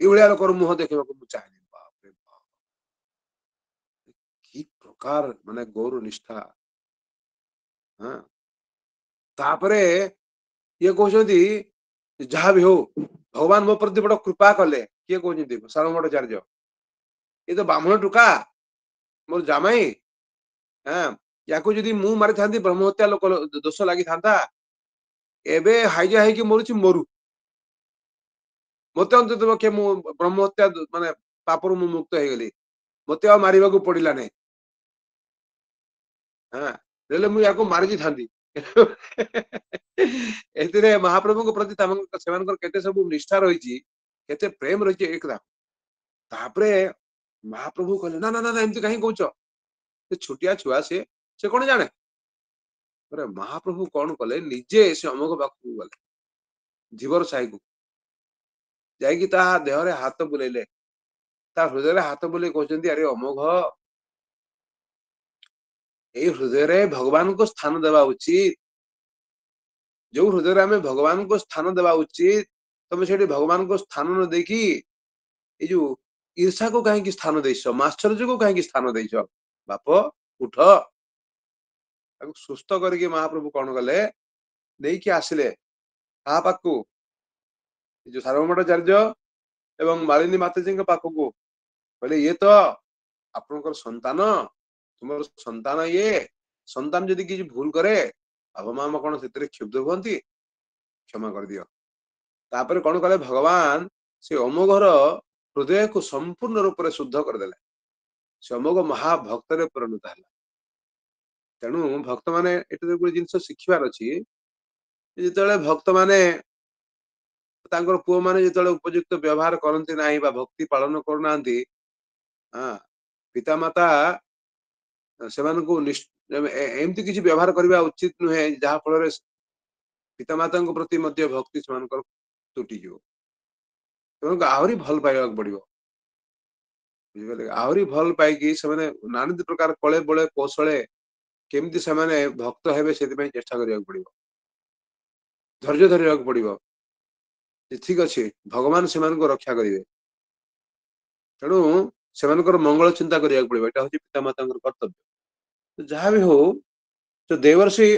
ये लोक मुह देखा चाहे कि प्रकार माने गौर निष्ठा हाँ तापरे ये कहते जहाँ भी हो भगवान मो प्रति बड़ कृपा कले किए कहते सारंग भट्टाचार्य ये तो ब्राह्मण टुका मोर जामाई हाँ या जदि मु मारी था ब्रह्महत्या लोक दोष लगी था एबे हाइजा है कि मरुची मरु मत अंत पक्षे मु ब्रह्महत्या माने पापर मु मुक्त हो गली मत मारिबा को पड़िला नहीं हाँ मुझे मारी था ए महाप्रभु प्रति केते सब निष्ठा रही केते प्रेम रही एक तापरे महाप्रभु कहले ना ना ना एमती कहीं कह छोटिया छुआ से कौन जाने अरे महाप्रभु कौन कले निजे से अमोघ पाखक गले धीवर साई को जाकि देहरे हाथ बुलेले हृदय हाथ बुले कहते अरे अमोघ ये हृदय भगवान को स्थान देवा उचित जो हृदय में भगवान को स्थान देवा उचित तुम से भगवान को स्थान न देखी ये जो ईर्षा को कहीं स्थान देश माश्चर्य को कहीं स्थान देश बाप उठ सुस्थ करके महाप्रभु कौन कले नहीं कि आसिले आ पाखु जो सारंग भट्टाचार्य एवं मालिनी माताजी पाखक कहले ये तो आपनकर संतान तुम संतान ये संतान जदि किसी भूल करे बाबा मामा कौन से क्षुब्ध हुंती क्षमा कर दियो तापर कौन कले भगवान से अमोघर हृदय को संपूर्ण रूप से शुद्ध करदेले से अमोघ महाभक्त परिणत है तेणु भक्त माने एटे गोटे जिनस शिखिबार अछि जिते भक्त माने तांकर पुओ माने जिते उपयुक्त व्यवहार करती ना भक्ति पालन करना पिता माता से एमती किसी व्यवहार करने उचित नुहे जहाँ फल पितामाता प्रति भक्ति से तुटी जीव आहरी भल पाइबा पड़ो बुझे आहरी भल पाई नाना प्रकार कले बले कौशले केमती से भक्त हे से चेष्टा करने पड़ो धैर्य धरवा पड़ो ठीक अच्छे भगवान से रक्षा करेंगे तेणु से मंगल चिंता करने पड़ो यहाँ हूँ पितामाता कर्तव्य जहाँ भी हो तो देवर्षि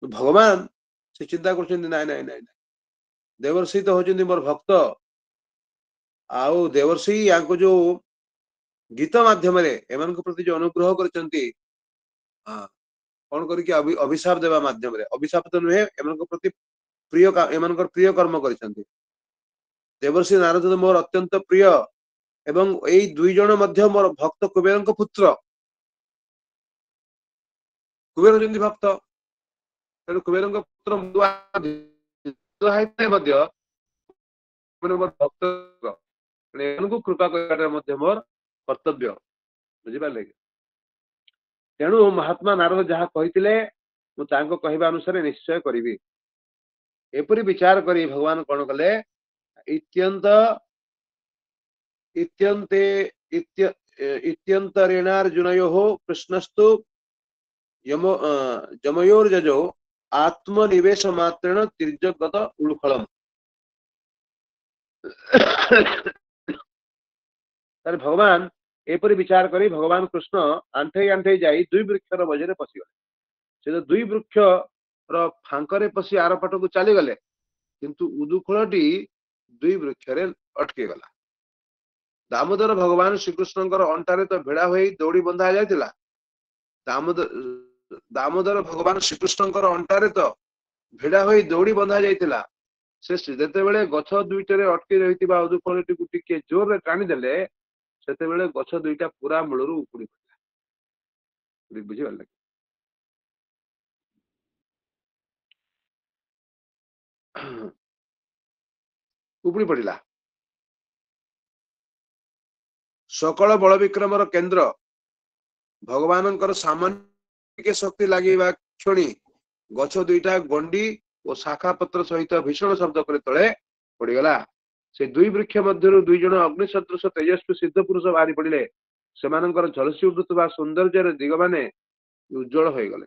भगवान से चिंता कर ना ना ना देवर्षि तो होती मोर भक्त आउ देवर्षि या जो गीत माध्यम एम प्रति जो अनुग्रह कर कौन करके अभिशाप देवा माध्यम अभिशाप तो नुहे एम प्रति प्रिय एमानकर प्रिय कर्म करिसंती देवर्षि नारद मोर अत्यंत प्रिय एवं एई दुई जण मध्य मोर भक्त कुबेरଙ୍କ पुत्र कुबेर जंदी भक्त तेणु कुबेरଙ୍କ पुत्र मध्य भक्त एମାନଙ୍କୁ कृपा करबाटा मध्य मोर कर्तव्य बुझि पाले तेणु महात्मा नारद जहाँ कहिथिले मु तांको कहबा अनुसार निश्चय करिवि एपरि विचार करी भगवान कोन कले इत्यंत इत्यंते इत्यंतरेणार्जुनयोः कृष्णस्तु यमो जमयोर्जजो आत्मनिवेश मात्रेण तिर्यगत उलुखलम तारे भगवान एपरि विचार करी भगवान कृष्ण आंठे आंठे जाई दुई वृक्षर मझे पशिगले से दुई वृक्ष रो फांकरे पशि आर पट को चली गले किंतु उदुखलटी दुई वृक्षरे अटके गला दामोदर भगवान श्रीकृष्ण अंटारे तो भेड़ा होई दौड़ी बंधा जायतिला दामोदर भगवान श्रीकृष्ण अंटारे तो भेड़ा होई दौड़ी बंधा जायतिला से जेते बेले गछ दुईटे अटकी रहितिबा उदुखलटी को टिके जोर रे टाणी देले सेते बेले गछ दुईटा पूरा मूलरू उपुड़ी पड़ला बुझि पाले उपुड़ी पड़िला सकल बल विक्रमर केंद्र भगवान सामान्य शक्ति लगे क्षणी गछ दुईटा गंडी और शाखा पत्र सहित भीषण शब्द कर तले पड़गला से दुई वृक्ष मध्य दुई जन अग्नि सदृश तेजस्वी सिद्ध पुरुष बाहरी पड़े से झलसी उठुवा सौंदर्य दिग माने उज्जवल हो गले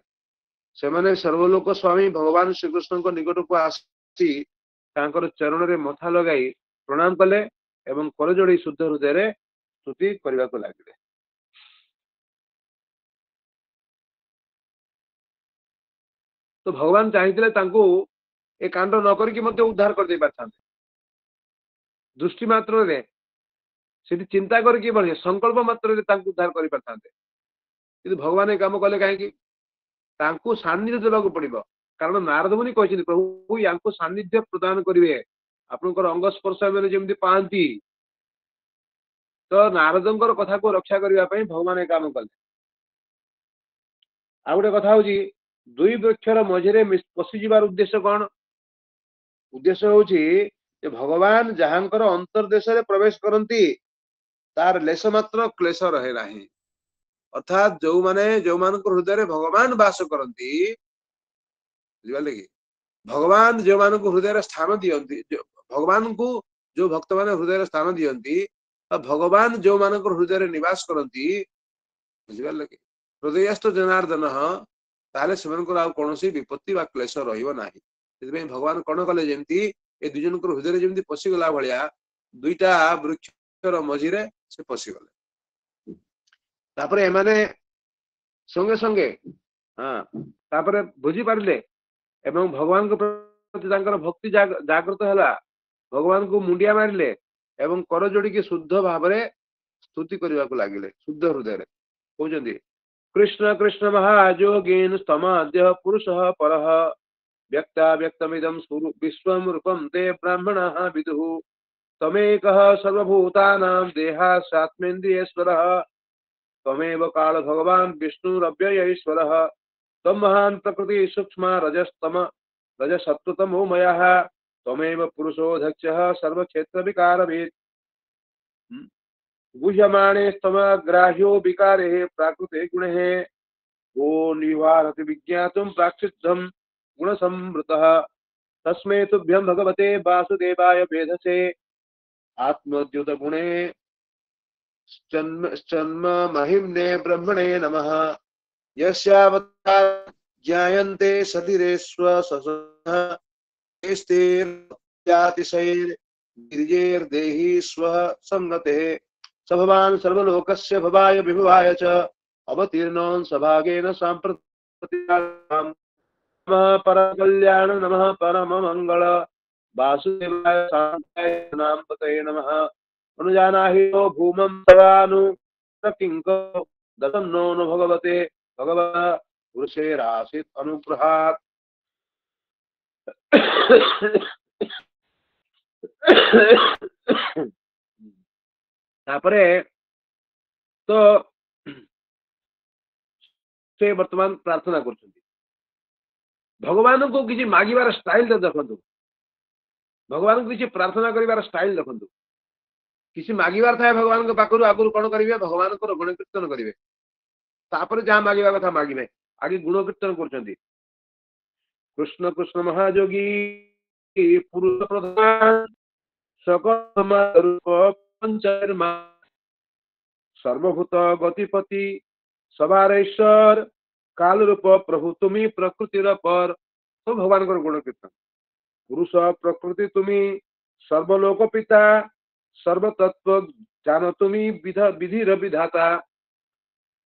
से सर्वलोक स्वामी भगवान श्रीकृष्ण निकट को आसी चरण रे मथा लगाई प्रणाम कले एवं कर जोड़ी शुद्ध हृदय स्तुति करने को लगे तो भगवान चाहिए ए कांड न करके उद्धार कर दे पारथां दृष्टि मात्र रे से चिंता करके बढ़े संकल्प मात्र रे उद्धार कर पारथां कि भगवान ए काम कले कहीं सान्निध्य देवाक पड़ो कारण नारद मुनि कहते प्रभु या सान्निध्य प्रदान करेंगे आपंकर अंग स्पर्श मैंने जमी पाती तो नारद कथा को रक्षा करने भगवान ए काम कले आ गोटे कथा हूँ दुई वृक्षर मझे पशिजार उद्देश्य कौन उद्देश्य हूँ भगवान जहांकर अंतर्देश प्रवेश करती तार लेश मात्र क्लेश रहे ना अर्थात जो माने जो मान हृदय भगवान वास करती बुझे कि भगवान जो मान हृदय स्थान दियंती भगवान को जो भक्त मान हृदय स्थान दियंती भगवान जो मान हृदय निवास करती बुझे कि हृदयस्थ जनार्दन ताले कौन विपत्ति व क्लेश रही भगवान कौन कले जमी ए दुजन हृदय जमी पशिगला भाया दुईटा वृक्षर मझे से पशिगले तापरे एमाने संगे संगे हाँ तापरे बुझी पारिले एवं भगवान को प्रति भक्ति जागृत है भगवान को मुंडिया मारिले एवं कर जोड़ी की शुद्ध भाव स्तुति करने को लगिले शुद्ध हृदय कहते कृष्ण कृष्ण महाजोगेन स्तमाद्य पुरुष पर व्यक्ता व्यक्तमिदं विश्वं रूपं ते ब्राह्मणाः विदुः तमेकः सर्वभूतानां देहास्यात्मेन्द्रियेश्वरः तमेव काल भगवान विष्णुरव्ययेश्वरः तम महान प्रकृति सूक्ष्म रजसत्वतमो मयः तमेव पुरुषोऽध्यक्षः सर्वक्षेत्र विकारभेद गुह्यमाणे स्तमग्राह्यो विकारे प्राकृते गुणे गो निवारति विज्ञातुं प्राक्षिद्धं गुणसंवृतः तस्मै तुभ्यं भगवते वासुदेवाय वेधसे आत्मद्युत गुणे जन्म महिम्ने ब्रह्मणे नमः यस्यावता ज्ञायन्ते सतिरेश्व सस्तेर्जातिशैर्गिर्यैर्देहि स्वः संगते स भवान् सर्वलोकस्य भवाय विभवाय च अवतीर्णोन् सभागेन साम्प्रतिकाम् नमः परकल्याण नमः परममङ्गल वासुदेवाय शान्ताय नामपतये नमः अनुजानाहि नो भूमं तवानु किंको दत्तं नो भगवते भगवः पुरुषेरासीत् अनुग्रहात् तापरे तो से वर्तमान प्रार्थना करछन्ती भगवान को किसी मागिबार स्टाइल देखंतु भगवान को किसी प्रार्थना करिबार स्टाइल देखंतु किसी मागिबार थाए भगवान को पाखरु आगुरु कोन करिवे भगवान को गुण कीर्तन करिवे तापर जहाँ मागिबा कथा मागिबे आगे गुण कीर्तन करछन्ती कृष्ण कृष्ण महायोगी पुरुष प्रधान सकल रूप पंचर्मा सर्वभूत गतिपति सवारेश्वर काल रूप प्रभु तुम्ही प्रकृतिर पर तो भगवान को गुण कीर्तन पुरुष प्रकृति तुम्ही सर्वलोक पिता सर्वतत्व जान तुम्ही विधिर विधाता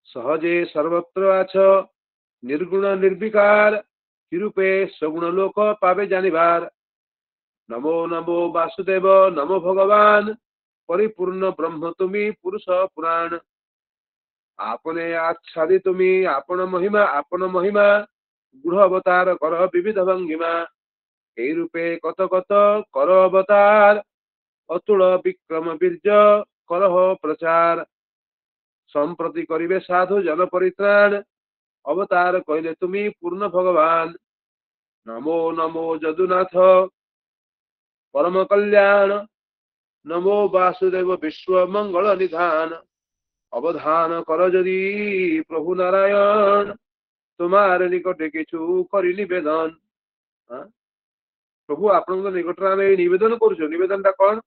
सहजे सर्वत्र आछ निर्गुण निर्विकार रूपे सगुण लोक पावे जानिबार नमो नमो वासुदेव नमो भगवान परिपूर्ण ब्रह्म तुम्ही पुरुष पुराण आपने आच्छादी तुम्ही आपण महिमा गृह अवतार कर विविध भंगिमा ए रूपे कत कत कर अवतार अतुल विक्रम वीर्य करह प्रचार संप्रति करिवे साधु जन परित्राण अवतार कहले तुम्ही पूर्ण भगवान नमो नमो जदुनाथ परम कल्याण नमो वासुदेव विश्व मंगल निधान अवधान कर जदि प्रभु नारायण तुम्हारे निकटे किछु करि निवेदन प्रभु आपण निकट में निवेदन करूँ निवेदन टा कौन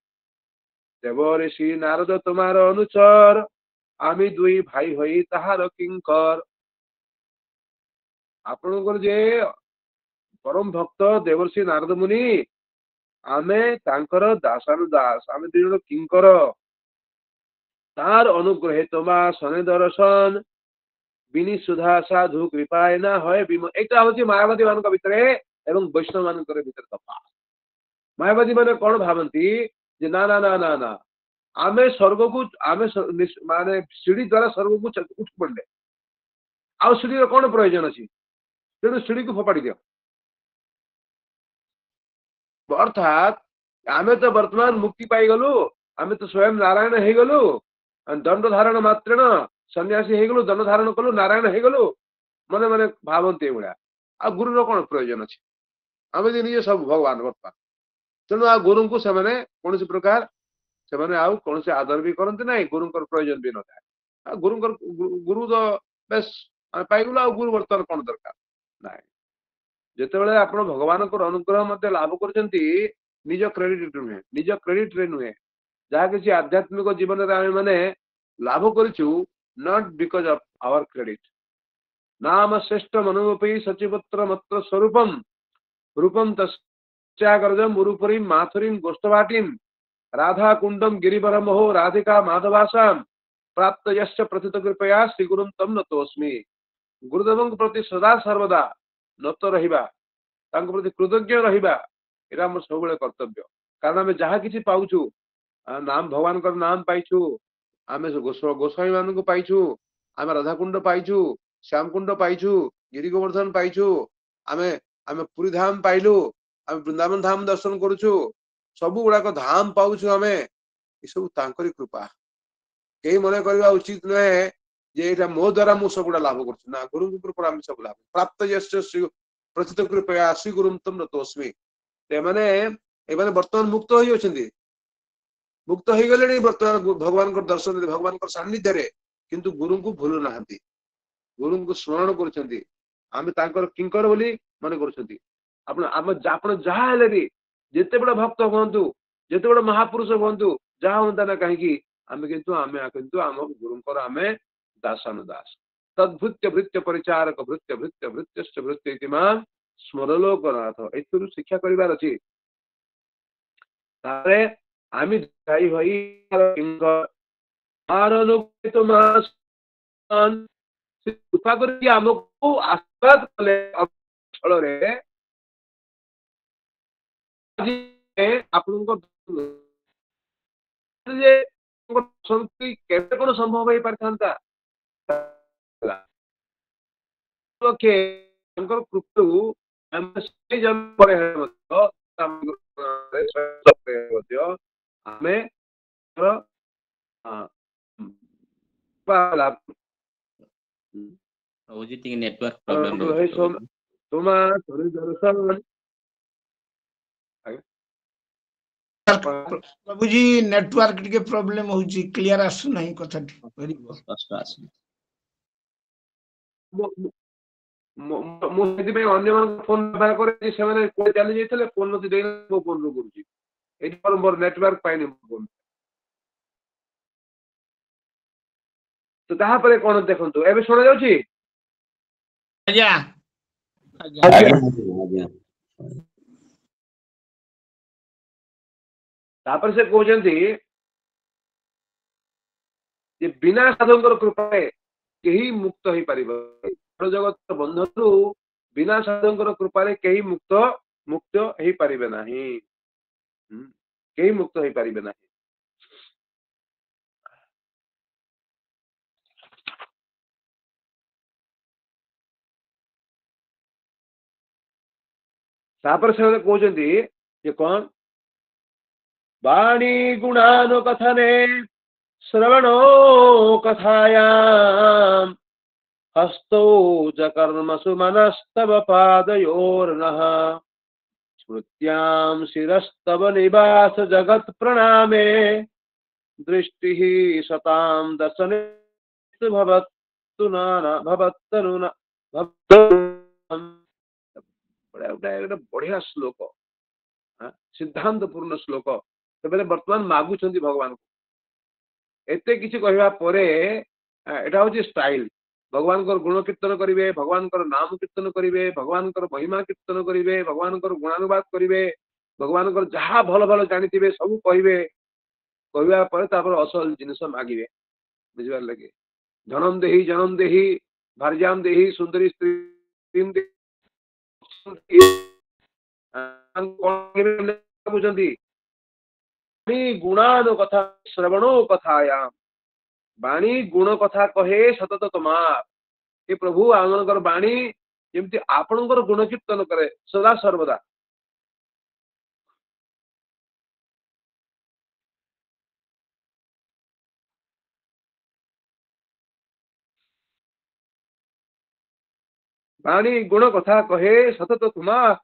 देव ऋषि नारद तुम्हार अनुचर आमी दुई भाई हई ताहार किंकर आपण जे परम भक्त देवर्षि नारद मुनि आमे तांकर दासानुदास आमे दुई जण किंकर तार अनुग्रह तमा सने दर्शन बिनी सुधा साधु कृपाय ना होय बिम एटा होची मायावादी मानक भितरे एवं वैष्णव मानक भितर तफात मायावादी माने कोन भावंती जे ना ना ना ना ना आमे स्वर्ग को आमे माने सीढ़ी द्वारा स्वर्ग को उठ पड़े आ सीढ़ी कोन प्रयोजन अछि तेणु सीढ़ी को फोपाड़ी दियो अर्थात आमे तो वर्तमान मुक्ति पाई गलु आमे तो स्वयं नारायण हे गलु दंड धारण मात्रेण सन्यासी हे गलु दंड धारण कलु नारायण हे गलु मने मने भावंती गुड़ा आ गुरु कोन प्रयोजन अछि आमे निजे सब भगवान वर्तमान तेणु आ गुरु को से कौन प्रकार से कौन से आदर भी करते ना गुरु प्रयोजन भी न था गुरु तो बेस पाइगलु आ गुरु वर्तमान कौन दरकार ना जिते आप भगवान अनुग्रह मत लाभ कर निज क्रेडिट नुहे निज क्रेडिट रे नुहे जहाँ किसी आध्यात्मिक जीवन में आम मैंने लाभ करूँ not because of our credit नाम श्रेष्ठ मनोपी सचिपुत्र मत्र स्वरूपम रूपम तस्यागरजम उरुपरी माथुरीम गोष्ठवाटीम राधा कुंडम गिरिवरम हो राधिका माधवासाम प्राप्त यश्च प्रथित कृपया श्री गुरुम तम नतोस्मि गुरुदेव प्रति सदा सर्वदा नत रहिबा तांको प्रति कृतज्ञ रहिबा एरा हमर सबले कर्तव्य कारण आम जहाँ किसी पाउछु नाम भगवान का नाम पाइछु आम गोस्वामी मान को पाइछु आम राधाकुंड पाइछु श्यामकुंड पाइछु गिरी गोवर्धन पाइछु आमे आमे पुरी धाम पाइलु आम वृंदावन धाम दर्शन करूछु सबु गुड़ाक धाम पाउछु आमे ये सब तांकरी कृपा कई मन करवा उचित नुहे जे एटा मो द्वारा मु सब गुड़ा लाभ करछु ना गुरु की कृपा हम सब लाभ प्राप्त यस्य श्री प्रथित कृपया श्री गुरुम तम नतोस्मि ते माने ए माने वर्तमान मुक्त होई अछंती मुक्त हो गले बर्तमान भगवान को दर्शन भगवान को सान्निध्य रे किंतु गुरु को भूलु नाहंती गुरु को स्मरण करछंती आमे तांकर किंकर बोली मन करछंती आपण आपण जहा हेले भी जेते बड़ भक्त हुंतु जेते बड़ महापुरुष हुंतु जहा होंता ना कहीं आमे किंतु आम गुरुंकर आमे दासानुदास तद्भृत्य भृत्य परिचारक भृत्य भृत्य भृत्यश्च भृत्य इति मां स्मरलोकनाथ एतुरु शिक्षा करिवार अछि तारे आमी जाई होई किंकर आरनुकित मास कृपा करी हमको आशीर्वाद कले छल रे आपनको जे संति केते कोन संभव होई परथांता के अंकर कृपु ଆମେ ସେଇ ଜନ୍ମ ପରେ ହେଲେ ମଧ୍ୟ ଆମେ ହଉଛି ଟିକେ ନେଟୱାର୍କ ପ୍ରୋବ୍ଲେମ ରହୁଛି ତୁମା ଦର୍ଶନ ପ୍ରଭୁଜୀ ନେଟୱାର୍କ ଟିକେ ପ୍ରୋବ୍ଲେମ ହଉଛି, କ୍ଲିୟର ଆସୁନାହିଁ କଥାଟି। ସ୍ପଷ୍ଟ ଆସୁନି। ମୁଁ ସେଥିପାଇଁ ଅନ୍ୟମାନଙ୍କ ଫୋନ ବ୍ୟବହାର କରେ, ସେମାନେ କୁଆଡେ ଚାଲି ଯାଇଥିଲେ ଫୋନ ମତେ ଦେଇ ମୋ ଫୋନରୁ କରୁଛି। ଏଇଠି ମୋର ନେଟୱାର୍କ ପାଇନି ଫୋନ। ତ ତାପରେ କଣ ଦେଖନ୍ତୁ, ଏବେ ଶୁଣା ଯାଉଛି? ଆଜ୍ଞା ତାପରେ ସେ କହୁଛନ୍ତି ଯେ ବିନା ସାଧୁଙ୍କର କୃପାରେ କେହି ମୁକ୍ତ ହେଇପାରିବ। ଜଗତ ବନ୍ଧନରୁ ବିନା ସାଧୁଙ୍କର କୃପାରେ କେହି ମୁକ୍ତ ହେଇପାରିବେ ନାହିଁ, କେହି ମୁକ୍ତ ହେଇପାରିବେ ନାହିଁ। ତାପରେ ସେମାନେ କହୁଛନ୍ତି ଯେ କଣ, ବାଣୀ ଗୁଣାନୁ କଥନେ ଶ୍ରବଣୋ କଥାୟାମ୍ ହସ୍ତौ च कर्मसु मनस्तव पादयोर्नः स्मृत्यां शिरस्तव निवास जगत् प्रणामे दृष्टिः सतां दर्शने भवत्तु नाना भवत्तनुना बढ़िया श्लोक, सिद्धांत पूर्ण श्लोक। तेबे वर्तमान मागुଛନ୍ତି भगवान को एते किछि कहवा परे एटा होछि स्टाइल। भगवान गुण कीर्तन करेंगे, भगवान नाम कीर्तन करेंगे, भगवान महिमा कीर्तन करेंगे, भगवान गुणानुवाद करेंगे, भगवान जहाँ भल भल जानी सब कहे, कहवा पर असल जिनस मागे बुझार लगे। जन्म देही भार्याम देही सुंदरी स्त्री बुझती गुणानु कथा श्रवणो कथायाम बाणी गुण कथा कहे सतत तुम्हार। हे प्रभु आमनकर बाणी जेमती आपनकर गुण कीर्तन करे सदा सर्वदा। बाणी गुण कथा कहे सतत तुम्हार।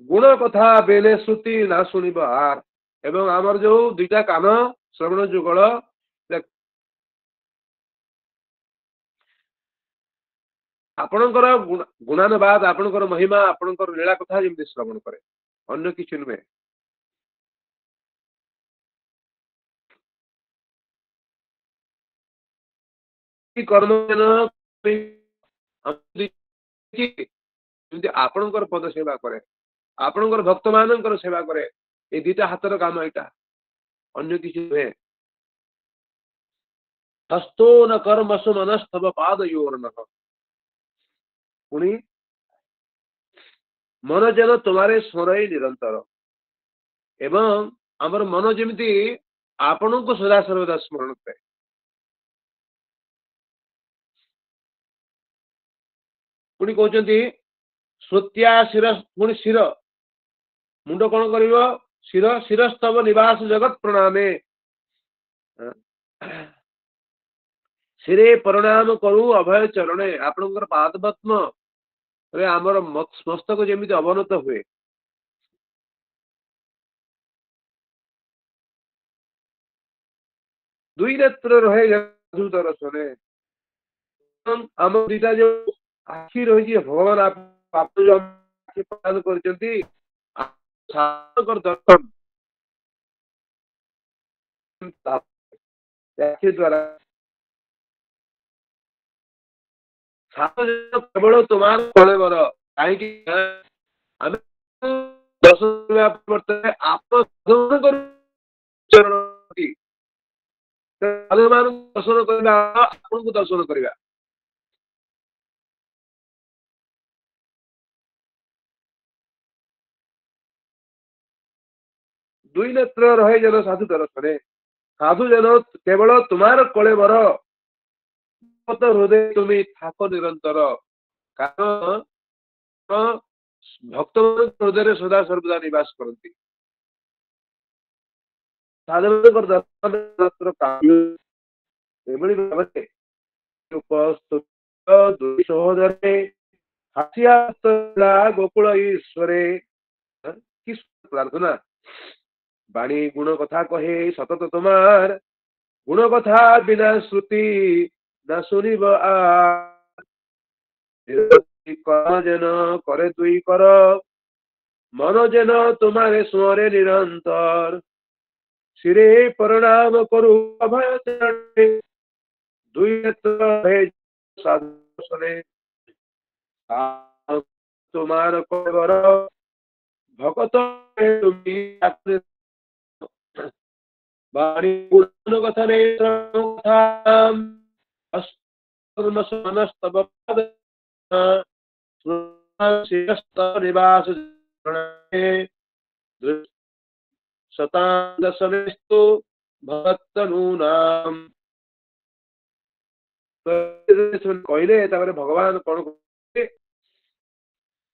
गुण कथा बेले श्रुति ना शुणिब आर। एवं आमर जो दुईटा कान श्रवण जुगल आपणकर गुणानुवाद आपणकर महिमा आपणकर लीला कथा जमी श्रवण करे, अन्य किसी नुहे। कर्म आपणकर पद सेवा करे, आपणकर भक्त मानकर सेवा करे, ये दुईटा हाथर काम यहाँ, अन्य किसी नुहे। हस्तो न कर्मसु मनस्तव पादयोर्नः। पुणी मन जन तुम्हारे स्मरई निरंतर। एवं आमर मन जमी आपण को सदा सर्वदा स्मरण करे। पुणी कहते श्रुत्या शिर पुणी शिर मुंड कौन कर शिर शिरस्तव निवास जगत प्रणामे। सिरे प्रणाम करू अभय चरणे। आपणकर पादपद्म आमर मस्तक जमी अवनत हुए। दुई नेत्र रहे दर्शने। आम दीटा जो आखि रही भगवान आप प्रदान कर दर्शन द्वारा केवल तुम्हार कलेवर कहीं दर्शन आप दर्शन करवा आपको दर्शन करवा। दुई नेत्र रहे जन साधु दर्शने। साधु जन केवल तुम्हार कलेवर ଭକ୍ତ ହୃଦୟ ତୁମେ ଥାକ ନିରନ୍ତର। କାରଣ ଭକ୍ତ ହୃଦୟରେ ସଦା ସର୍ବଦା ନିବାସ କରନ୍ତି। ଏଭଳି ଭାବରେ ଦୁଇ ସହୋଦରେ ଗୋକୁଳ ଈଶ୍ୱରେ। କି ପ୍ରାର୍ଥନା! ବାଣୀ ଗୁଣ କଥା କହେ ସତତ তোমার, গুণ কথা বিনা শ্রুতি না শুনিব যেন করে তুই কর, মন যেন তোমারে স্মরে নিরন্তর। শিরে প্রণাম করু অভয় চরণে, দুই সাধনে তোমার কর ভকত তুমি। বাণী গুণ কথা নেই নিবাস শতাদশনেস্তু ভক্তনূনাম। କହିଲେ ତାପରେ ଭଗବାନ କଣ କହିଲେ?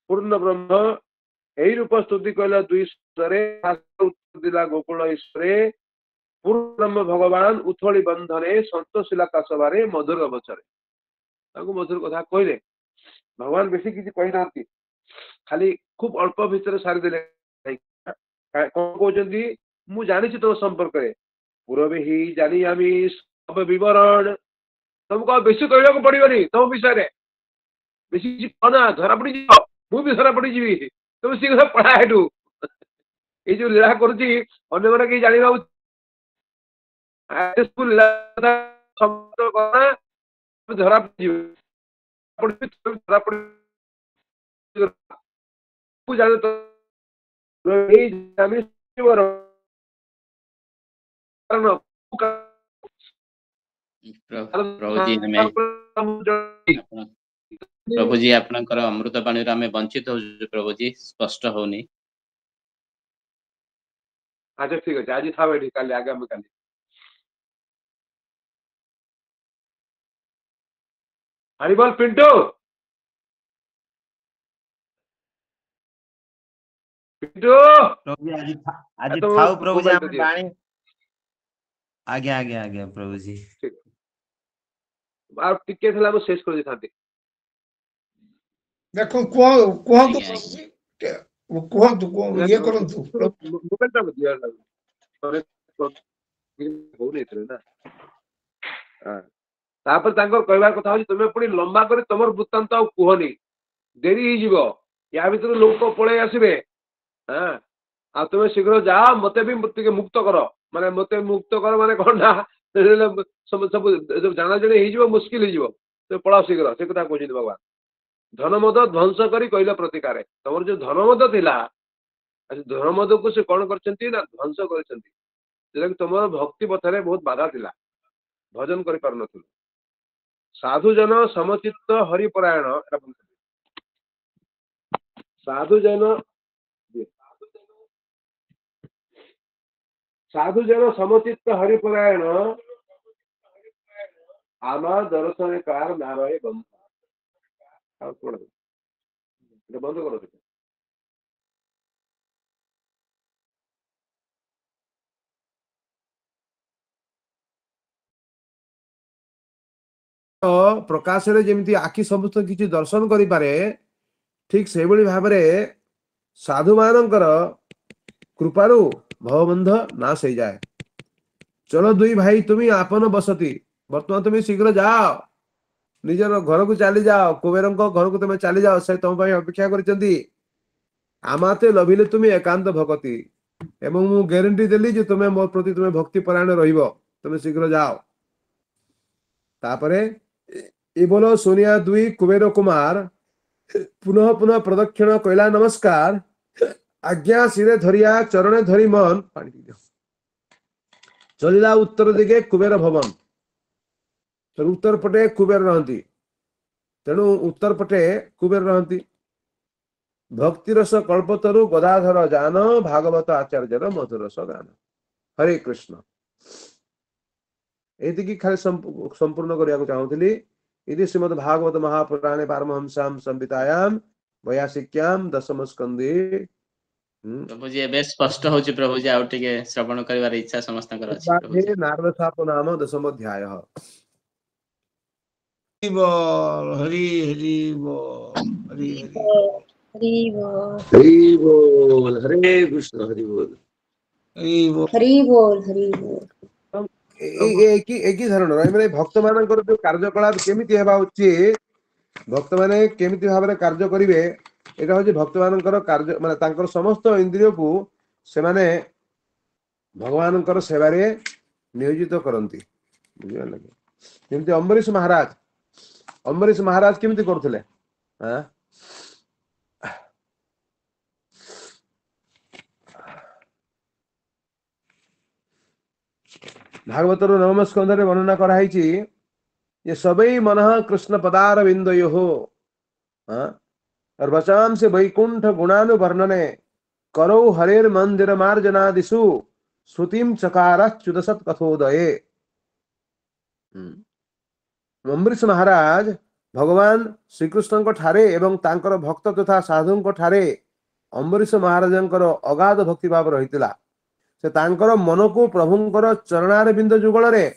ପୂର୍ଣ୍ଣ ବ୍ରହ୍ମ এই রূপ স্তুতি କହିଲା ଦୁଇ ସ୍ୱରରେ ଦିଲା ଗୋକୁଳ ଈଶ୍ୱରେ। ପୂର୍ଣ୍ଣ ଭଗବାନ ଉଥଳି ବନ୍ଧରେ ସନ୍ତୋଷିଲା କାଶବାରେ ମଧୁର ବଚରେ। ତାଙ୍କୁ ମଧୁର କଥା କହିଲେ। ଭଗବାନ ବେଶୀ କିଛି କହିନାହାନ୍ତି, ଖାଲି ଖୁବ ଅଳ୍ପ ଭିତରେ ସାରିଦେଲେ। କଣ କହୁଛନ୍ତି? ମୁଁ ଜାଣିଛି ତମ ସମ୍ପର୍କରେ, ପୂରବେ ହି ଜାଣି ଆମେ ସବ ବିବରଣ। ତମକୁ ଆଉ ବେଶୀ କହିବାକୁ ପଡିବନି ତମ ବିଷୟରେ, ବେଶୀ କିଛି କହନା, ଧରା ପଡିଯିବ, ମୁଁ ବି ଧରା ପଡିଯିବି। ତମେ ସେ କଥା ପଢା ହେଠୁ। ଏଇ ଯୋଉ ଲୀଳା କରୁଛି ଅନ୍ୟମାନେ କେହି ଜାଣିବା ଧରା ପଡିଯିବ। ପ୍ରଭୁଜୀ ଆପଣଙ୍କର ଅମୃତ ପାଣିରୁ ଆମେ ବଞ୍ଚିତ ହଉଛୁ ପ୍ରଭୁଜୀ, ସ୍ପଷ୍ଟ ହଉନି। ଆଚ୍ଛା ଠିକ ଅଛି, ଆଜି ଥାଉ ଏଠି, କାଲି ଆଗାମୀ କାଲି। ହରିବୋଲ ପିଣ୍ଟୁ, ପିଣ୍ଟୁ ପ୍ରଭୁଜୀ ଆଜି ଥାଉ ପ୍ରଭୁଜୀ ଆମେ ବାଣୀ। ଆଜ୍ଞା ଆଜ୍ଞା ଆଜ୍ଞା ପ୍ରଭୁଜୀ। ଆଉ ଟିକେ ଥିଲା ମୁଁ ଶେଷ କରିଦେଇଥାନ୍ତି। ଦେଖ କୁହନ୍ତୁ କୁହନ୍ତୁ ଇଏ କରନ୍ତୁ। ତାପରେ ତାଙ୍କର କହିବାର କଥା ହଉଛି ତୁମେ ପୁଣି ଲମ୍ବା କରି ତମର ବୃତ୍ତାନ୍ତ ଆଉ କୁହନି, ଡେରି ହେଇଯିବ। ୟା ଭିତରୁ ଲୋକ ପଳେଇ ଆସିବେ। ହଁ, ଆଉ ତୁମେ ଶୀଘ୍ର ଯାଅ, ମତେ ବି ଟିକେ ମୁକ୍ତ କର। ମାନେ ମତେ ମୁକ୍ତ କର ମାନେ କଣ ନା, ସବୁ ଜାଣାଜଣି ହେଇଯିବ, ମୁସ୍କିଲ ହେଇଯିବ। ତୁମେ ପଳାଅ ଶୀଘ୍ର, ସେ କଥା କହୁଛନ୍ତି ଭଗବାନ। ଧନମଦ ଧ୍ୱଂସ କରି କହିଲ ପ୍ରତିକାରେ। ତମର ଯୋଉ ଧନମଦ ଥିଲା, ଧନମଦକୁ ସେ କଣ କରିଛନ୍ତି ନା ଧ୍ୱଂସ କରିଛନ୍ତି। ଯେଉଁଟାକି ତମର ଭକ୍ତି ପଥରେ ବହୁତ ବାଧା ଥିଲା, ଭଜନ କରିପାରୁନଥିଲ। ସାଧୁଜନ ସମଚିତ୍ତ ହରିପରାୟଣ, ସାଧୁଜନ ସମଚିତ୍ତ ହରିପରାୟଣ আমা দর্শনে কার নারয়ে বন্ধ। ଆଉ କଣ এটা বন্ধ করো। ପ୍ରକାଶରେ ଯେମିତି ଆଖି ସମସ୍ତ କିଛି ଦର୍ଶନ କରିପାରେ, ଠିକ ସେଇଭଳି ଭାବରେ ସାଧୁମାନଙ୍କର କୃପାରୁ ଭବବନ୍ଧ ନାଶ ହେଇଯାଏ। ଚलो ଦୁଇ ଭାଇ ତୁମେ ଆପନ ବସତି, ବର୍ତ୍ତମାନ ତୁମେ ଶୀଘ୍ର ଯାଅ, ନିଜର ଘରକୁ ଚାଲି ଯାଅ, କୁବେରଙ୍କ ଘରକୁ ତୁମେ ଚାଲି ଯାଅ, ସେ ତମ ପାଇଁ ଅପେକ୍ଷା କରିଛନ୍ତି। আমাতে লভিলে তুমি একান্ত ভকতি, এবং ମୁଁ ଗ୍ୟାରେଣ୍ଟି ଦେଲି ଯେ ତୁମେ ମୋ ପ୍ରତି ତୁମେ ଭକ୍ତି ପରାୟଣ ରହିବ, ତୁମେ ଶୀଘ୍ର ଯାଅ। ତାପରେ ଏ ବୋଲ ଶୁଣିଆ ଦୁଇ କୁବେର କୁମାର ପୁନଃ ପୁନଃ ପ୍ରଦକ୍ଷିଣ କହିଲା ନମସ୍କାର। ଆଜ୍ଞା ଶିରେ ଧରିଆ ଚରଣେ ଧରି ମନ ପାଣି ଚଳିଲା ଉତ୍ତର ଦିଗେ କୁବେର ଭବନ। ଉତ୍ତର ପଟେ କୁବେର ରହନ୍ତି, ତେଣୁ ଉତ୍ତର ପଟେ କୁବେର ରହନ୍ତି। ଭକ୍ତିରସ କଳ୍ପତରୁ ଗଦାଧର ଯାନ, ଭାଗବତ ଆଚାର୍ଯ୍ୟର ମଧୁରସ ଗାନ। ହରେ କୃଷ୍ଣ। ଏତିକି ଖାଲି ସମ୍ପୂର୍ଣ୍ଣ କରିବାକୁ ଚାହୁଁଥିଲି। इति श्रीमद्भागवत महापुराणे पारमहंस्यां संहितायां वैयासिक्यां दशम स्कंदे प्रभुजी एबे स्पष्ट होची प्रभुजी आउ टिके श्रवण करिवार इच्छा समस्तकर अछि प्रभुजी। नारद शाप नाम दशम अध्यायः। हरि बोल हरि हरि बोल हरि हरि हरि बोल हरे कृष्ण हरि बोल हरि बोल हरि बोल एक ही धरण मैंने भक्त मानकर जो कार्यकलाप केमिति हेबा उचित भक्त माने केमिति भाबरे कार्य करिवे एटा होची भक्त मानकर कार्य माने तांकर समस्त इंद्रिय को से माने भगवानकर सेवारे नियोजित करंती बुझियला कि जेमति अम्बरीश महाराज केमिति करथिले हां भागवतर नवम स्कंदरे वर्णना कराइछि ये सबई मन कृष्ण पदार बिंदयो हो अर्वचाम से वैकुंठ गुणानु वर्णने करो हरेर मंदिर मार्जनादिषु श्रुतिम चकारच्युतसत कथोदये। अम्बरीश महाराज भगवान श्रीकृष्ण को ठारे एवं तांकर भक्त तथा साधु को ठारे अम्बरीश महाराजंकर अगाध भक्ति भाव रहितिला से तांकर मन को प्रभुंकर चरणार बिंद जुगल रे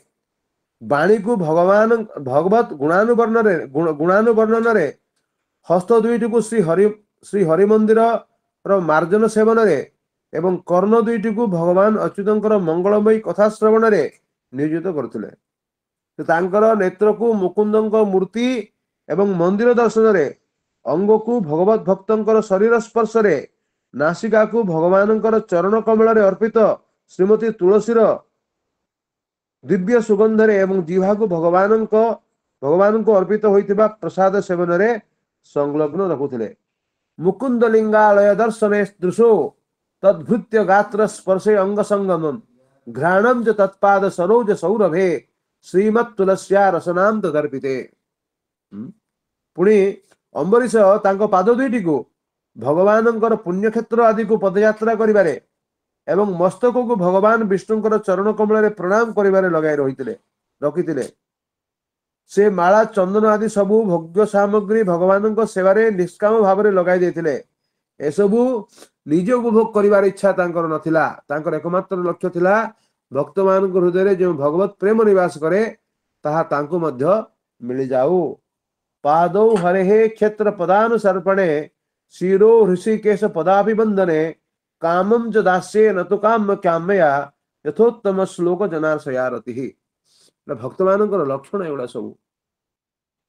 वाणी को भगवान भगवत गुणानुवर्णन रे हस्त दुईटी को श्री हरि मंदिर मार्जन सेवन रे एवं कर्ण दुईटी को भगवान अच्युतंकर मंगलमयी कथा श्रवण रे नियोजित करथिले। तांकर नेत्र को मुकुंदंक मूर्ति एवं मंदिर दर्शन रे अंग को भगवत भक्तंकर शरीर स्पर्श रे नासिका को भगवानंकर चरण कमल रे अर्पित श्रीमती तुलसीर दिव्य सुगंध रे एवं जीवा को भगवान को अर्पित होइतिबा प्रसाद सेवन रे संलग्न रखुथिले। मुकुंद लिंगालय दर्शने दृशो तद्भृत्य गात्र स्पर्शे अंग संगमम घ्राणम च तत्पाद सरोज सौरभे श्रीमत् तुलस्या रसनाम तदर्पिते। पुणी अम्बरीश तांको पाद दुईटी को भगवानंकर पुण्यक्षेत्र आदि को पदयात्रा करिबारे एवं मस्तक को भगवान विष्णुंकर चरण कमल रे प्रणाम करिबारे लगाई रखिथिले। से माला चंदन आदि सबु भोग्य सामग्री भगवान सेवारे निष्काम भाव में लगाई देथिले। एसबु निज उपभोग करिबार इच्छा तांकर नथिला। तांकर एकमात्र लक्ष्य थिला भक्त मान हृदय जो भगवत प्रेम निवास करे ताहा तांको मध्य मिली जाऊ। पादौ हरे क्षेत्र पदानुसर्पणे शिरो ऋषिकेश पदाभिवंदने कामम च दास्ये न तो काम कामया यथोत्तम श्लोक जनार्शया रति। भक्त मानकर लक्षण एगुड़ा सब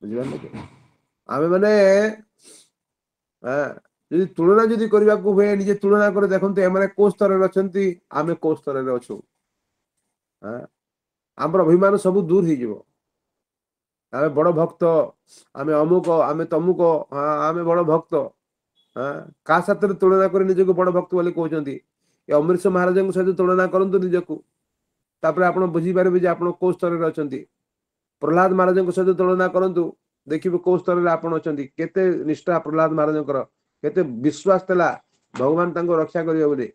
बुझे आम मैंने यदि तुलना जदि करने को हुए निजे तुलना कर देखते एम को स्तर में अच्छा आम को स्तर में अच्छु आम अभिमान सब दूर हो आम बड़ भक्त आम अमुक आम तमुक आम बड़ भक्त क्या साथ तुलना कर निजक बड़ भक्त बोली कहते अम्बरीश महाराज सहित तुलना करंतु निजक तापर आप बुझीपारे आप कौ स्तर में अच्छा प्रहलाद महाराज सहित तुलना करंतु देखिए कौ स्तर में आप अच्छा केते निष्ठा प्रहलाद महाराज केते विश्वास था भगवान तांको रक्षा करिवे बोली।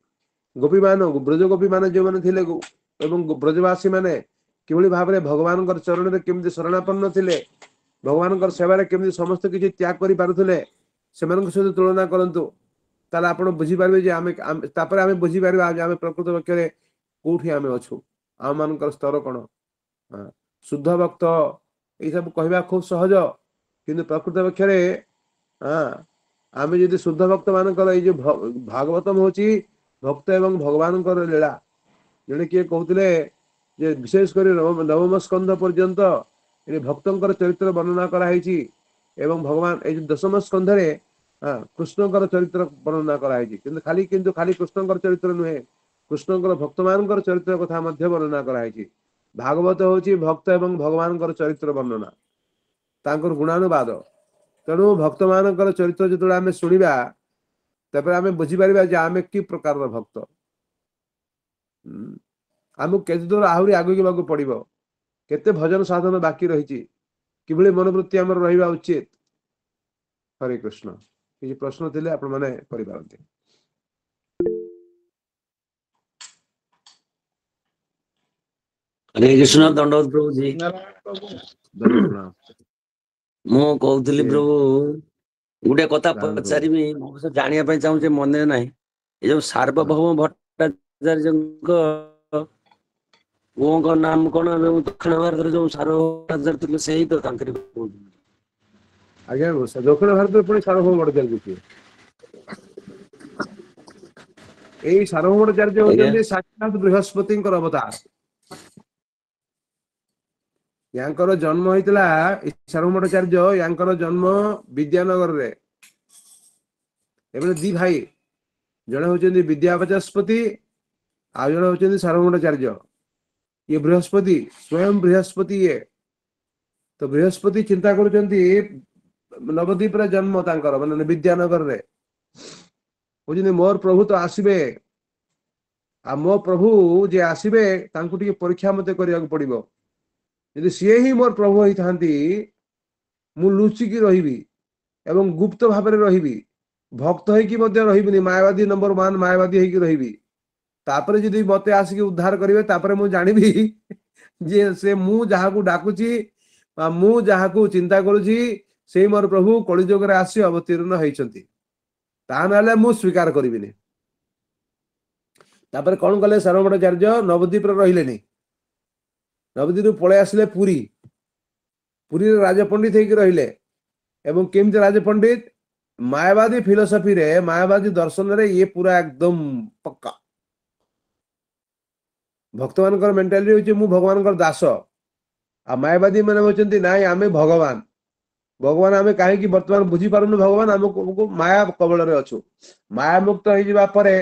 गोपी मान ब्रज गोपी मान जो मैंने थे एवं ब्रजवासी माने किभली भाव में भगवान चरण में केमती शरणापन्न थिले भगवान सेवारे केमती समस्त किसी त्याग करि पारुथिले सेमानक सहित तुलना करंतु ताले आपण बुझीपारे जे आमे तापर आमे बुझीपारे आमे प्रकृत पक्ष रे कोठी आमे अछु आम मानकर स्तर कौन शुद्ध भक्त ये सब कहवा खूब सहज किंतु प्रकृत पक्ष आम जी शुद्ध भक्त मानकर ये भागवतम होची भक्त एवं भगवान लीला जड़े किए कहते जे विशेष कर नवम स्कंध पर्यंत ये भक्तर चरित्र वर्णना कराई एवं भगवान ये दशम स्कंध कृष्णकर चरित्र वर्णना कराई किंतु खाली कृष्णकर चरित्र नुहे कृष्णकर भक्त मान चरित्र कथा वर्णना कराई। भागवत होची भक्त एवं भगवान चरित्र वर्णना तांकर गुणानुवाद तेणु भक्त मान चरित्र जो आम शुणा तब आम बुझीपर आम कि प्रकार भक्त आमको केते दूर आहरी आगे पड़ो केते भजन साधन बाकी रही कि मनोवृत्ति आम रहा उचित। हरे कृष्ण किसी प्रश्न थे आपण मैंने करें। हरे कृष्ण दंडवत प्रभु जी। नारायण प्रभु धन्यवाद। ମୁଁ କହୁଥିଲି ସିଏ ପ୍ରଭୁ ଗୋଟେ କଥା ଜାଣନ୍ତୁ ପଚାରିବି, ମୁଁ ଅବଶ୍ୟ ଜାଣିବା ପାଇଁ ଚାହୁଁଛି, ମନେ ନାହିଁ। ଏ ଯୋଉ ହଁ। ସାର୍ବଭୌମ ଭଟ୍ଟାଚାର୍ଯ୍ୟଙ୍କ ପୁଅଙ୍କ ନାମ କଣ? ଏବଂ ଦକ୍ଷିଣ ଭାରତରେ ଯୋଉ ସାର୍ବଭୌମ ଥିଲେ ସେଇ ତ ତାଙ୍କରି କହୁଥିଲି। ଆଜ୍ଞା ଦକ୍ଷିଣ ଭାରତରେ ପୁଣି ସାର୍ବଭୌମ ଭଟ୍ଟାଚାର୍ଯ୍ୟ କିଏ? ଏଇ ସାର୍ବଭୌମ ଭଟ୍ଟାଚାର୍ଯ୍ୟ ଆଜ୍ଞା ହଉଛନ୍ତି ସାକ୍ଷାତ ବୃହସ୍ପତିଙ୍କର ଅବତାର। ୟାଙ୍କର ଜନ୍ମ ହେଇଥିଲା, ସାର୍ବଭୌମ ଭଟ୍ଟାଚାର୍ଯ୍ୟ ୟାଙ୍କର ଜନ୍ମ ବିଦ୍ୟାନଗରରେ। ଏମାନେ ଦି ଭାଇ, ଜଣେ ହଉଛନ୍ତି ବିଦ୍ୟା ବାଚସ୍ପତି, ଆଉ ଜଣେ ହଉଛନ୍ତି ସାର୍ବଭୌମ ଭଟ୍ଟାଚାର୍ଯ୍ୟ। ଇଏ ବୃହସ୍ପତି, ସ୍ଵୟଂ ବୃହସ୍ପତି ଇଏ। ତ ବୃହସ୍ପତି ଚିନ୍ତା କରୁଛନ୍ତି, ନବଦ୍ୱୀପରେ ଜନ୍ମ ତାଙ୍କର, ମାନେ ବିଦ୍ୟାନଗରରେ। କହୁଛନ୍ତି ମୋର ପ୍ରଭୁ ତ ଆସିବେ, ଆଉ ମୋ ପ୍ରଭୁ ଯିଏ ଆସିବେ ତାଙ୍କୁ ଟିକେ ପରୀକ୍ଷା ମତେ କରିବାକୁ ପଡିବ। ଯଦି ସିଏ ହିଁ ମୋର ପ୍ରଭୁ ହେଇଥାନ୍ତି, ମୁଁ ଲୁଚିକି ରହିବି ଏବଂ ଗୁପ୍ତ ଭାବରେ ରହିବି, ଭକ୍ତ ହେଇକି ମଧ୍ୟ ରହିବିନି, ମାୟାବାଦୀ ନମ୍ବର 1 ମାୟାବାଦୀ ହେଇକି ରହିବି। ତାପରେ ଯଦି ମତେ ଆସିକି ଉଦ୍ଧାର କରିବେ, ତାପରେ ମୁଁ ଜାଣିବି ଯେ ସେ ମୁଁ ଯାହାକୁ ଡାକୁଛି ବା ମୁଁ ଯାହାକୁ ଚିନ୍ତା କରୁଛି ସେଇ ମୋର ପ୍ରଭୁ କଳିଯୁଗରେ ଆସି ଅବତୀର୍ଣ୍ଣ ହେଇଛନ୍ତି। ତା ନହେଲେ ମୁଁ ସ୍ୱୀକାର କରିବିନି। ତାପରେ କଣ କଲେ ସାର୍ବଭୌମ ଭଟ୍ଟାଚାର୍ଯ୍ୟ? ନବଦ୍ୱୀପରେ ରହିଲେନି, ନବଦ୍ୱୀପରୁ ପଳେଇ ଆସିଲେ ପୁରୀ। ପୁରୀରେ ରାଜପଣ୍ଡିତ ହେଇକି ରହିଲେ। ଏବଂ କେମିତି ରାଜପଣ୍ଡିତ? ମାୟାବାଦୀ ଫିଲୋସଫିରେ, ମାୟାବାଦୀ ଦର୍ଶନରେ ଇଏ ପୁରା ଏକଦମ ପକ୍କା। ଭକ୍ତମାନଙ୍କର ମେଣ୍ଟାଲିଟି ହଉଛି ମୁଁ ଭଗବାନଙ୍କର ଦାସ, ଆଉ ମାୟାବାଦୀ ମାନେ ହଉଛନ୍ତି ନାଇଁ ଆମେ ଭଗବାନ। ଭଗବାନ ଆମେ କାହିଁକି ବର୍ତ୍ତମାନ ବୁଝିପାରୁନୁ? ଭଗବାନ ଆମକୁ ମାୟା କବଳରେ ଅଛୁ। ମାୟା ମୁକ୍ତ ହେଇଯିବା ପରେ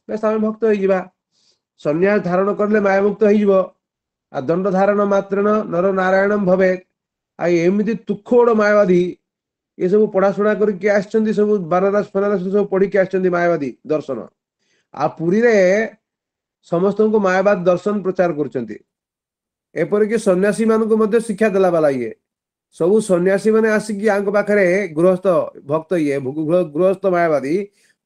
ବେଶ ଆମେ ଭକ୍ତ ହେଇଯିବା। ସନ୍ନ୍ୟାସ ଧାରଣ କରିଲେ ମାୟା ମୁକ୍ତ ହେଇଯିବ। ଆଉ ଦଣ୍ଡ ଧାରଣ ମାତ୍ରେଣ ନର ନାରାୟଣମ ଭବେ। ଆଉ ଏମିତି ତୁଖୋଡ଼ ମାୟାବାଦୀ, ଏସବୁ ପଢାଶୁଣା କରିକି ଆସିଛନ୍ତି, ସବୁ ବାନାରସ ଫାନାରସ ସବୁ ପଢିକି ଆସିଛନ୍ତି ମାୟାବାଦୀ ଦର୍ଶନ। ଆଉ ପୁରୀରେ ସମସ୍ତଙ୍କୁ ମାୟାବାଦ ଦର୍ଶନ ପ୍ରଚାର କରୁଛନ୍ତି। ଏପରିକି ସନ୍ନ୍ୟାସୀ ମାନଙ୍କୁ ମଧ୍ୟ ଶିକ୍ଷା ଦେଲା ବାଲା ଇଏ। ସବୁ ସନ୍ନ୍ୟାସୀ ମାନେ ଆସିକି ଆଙ୍କ ପାଖରେ, ଗୃହସ୍ଥ ଭକ୍ତ ଇଏ ଗୃହସ୍ଥ ମାୟାବାଦୀ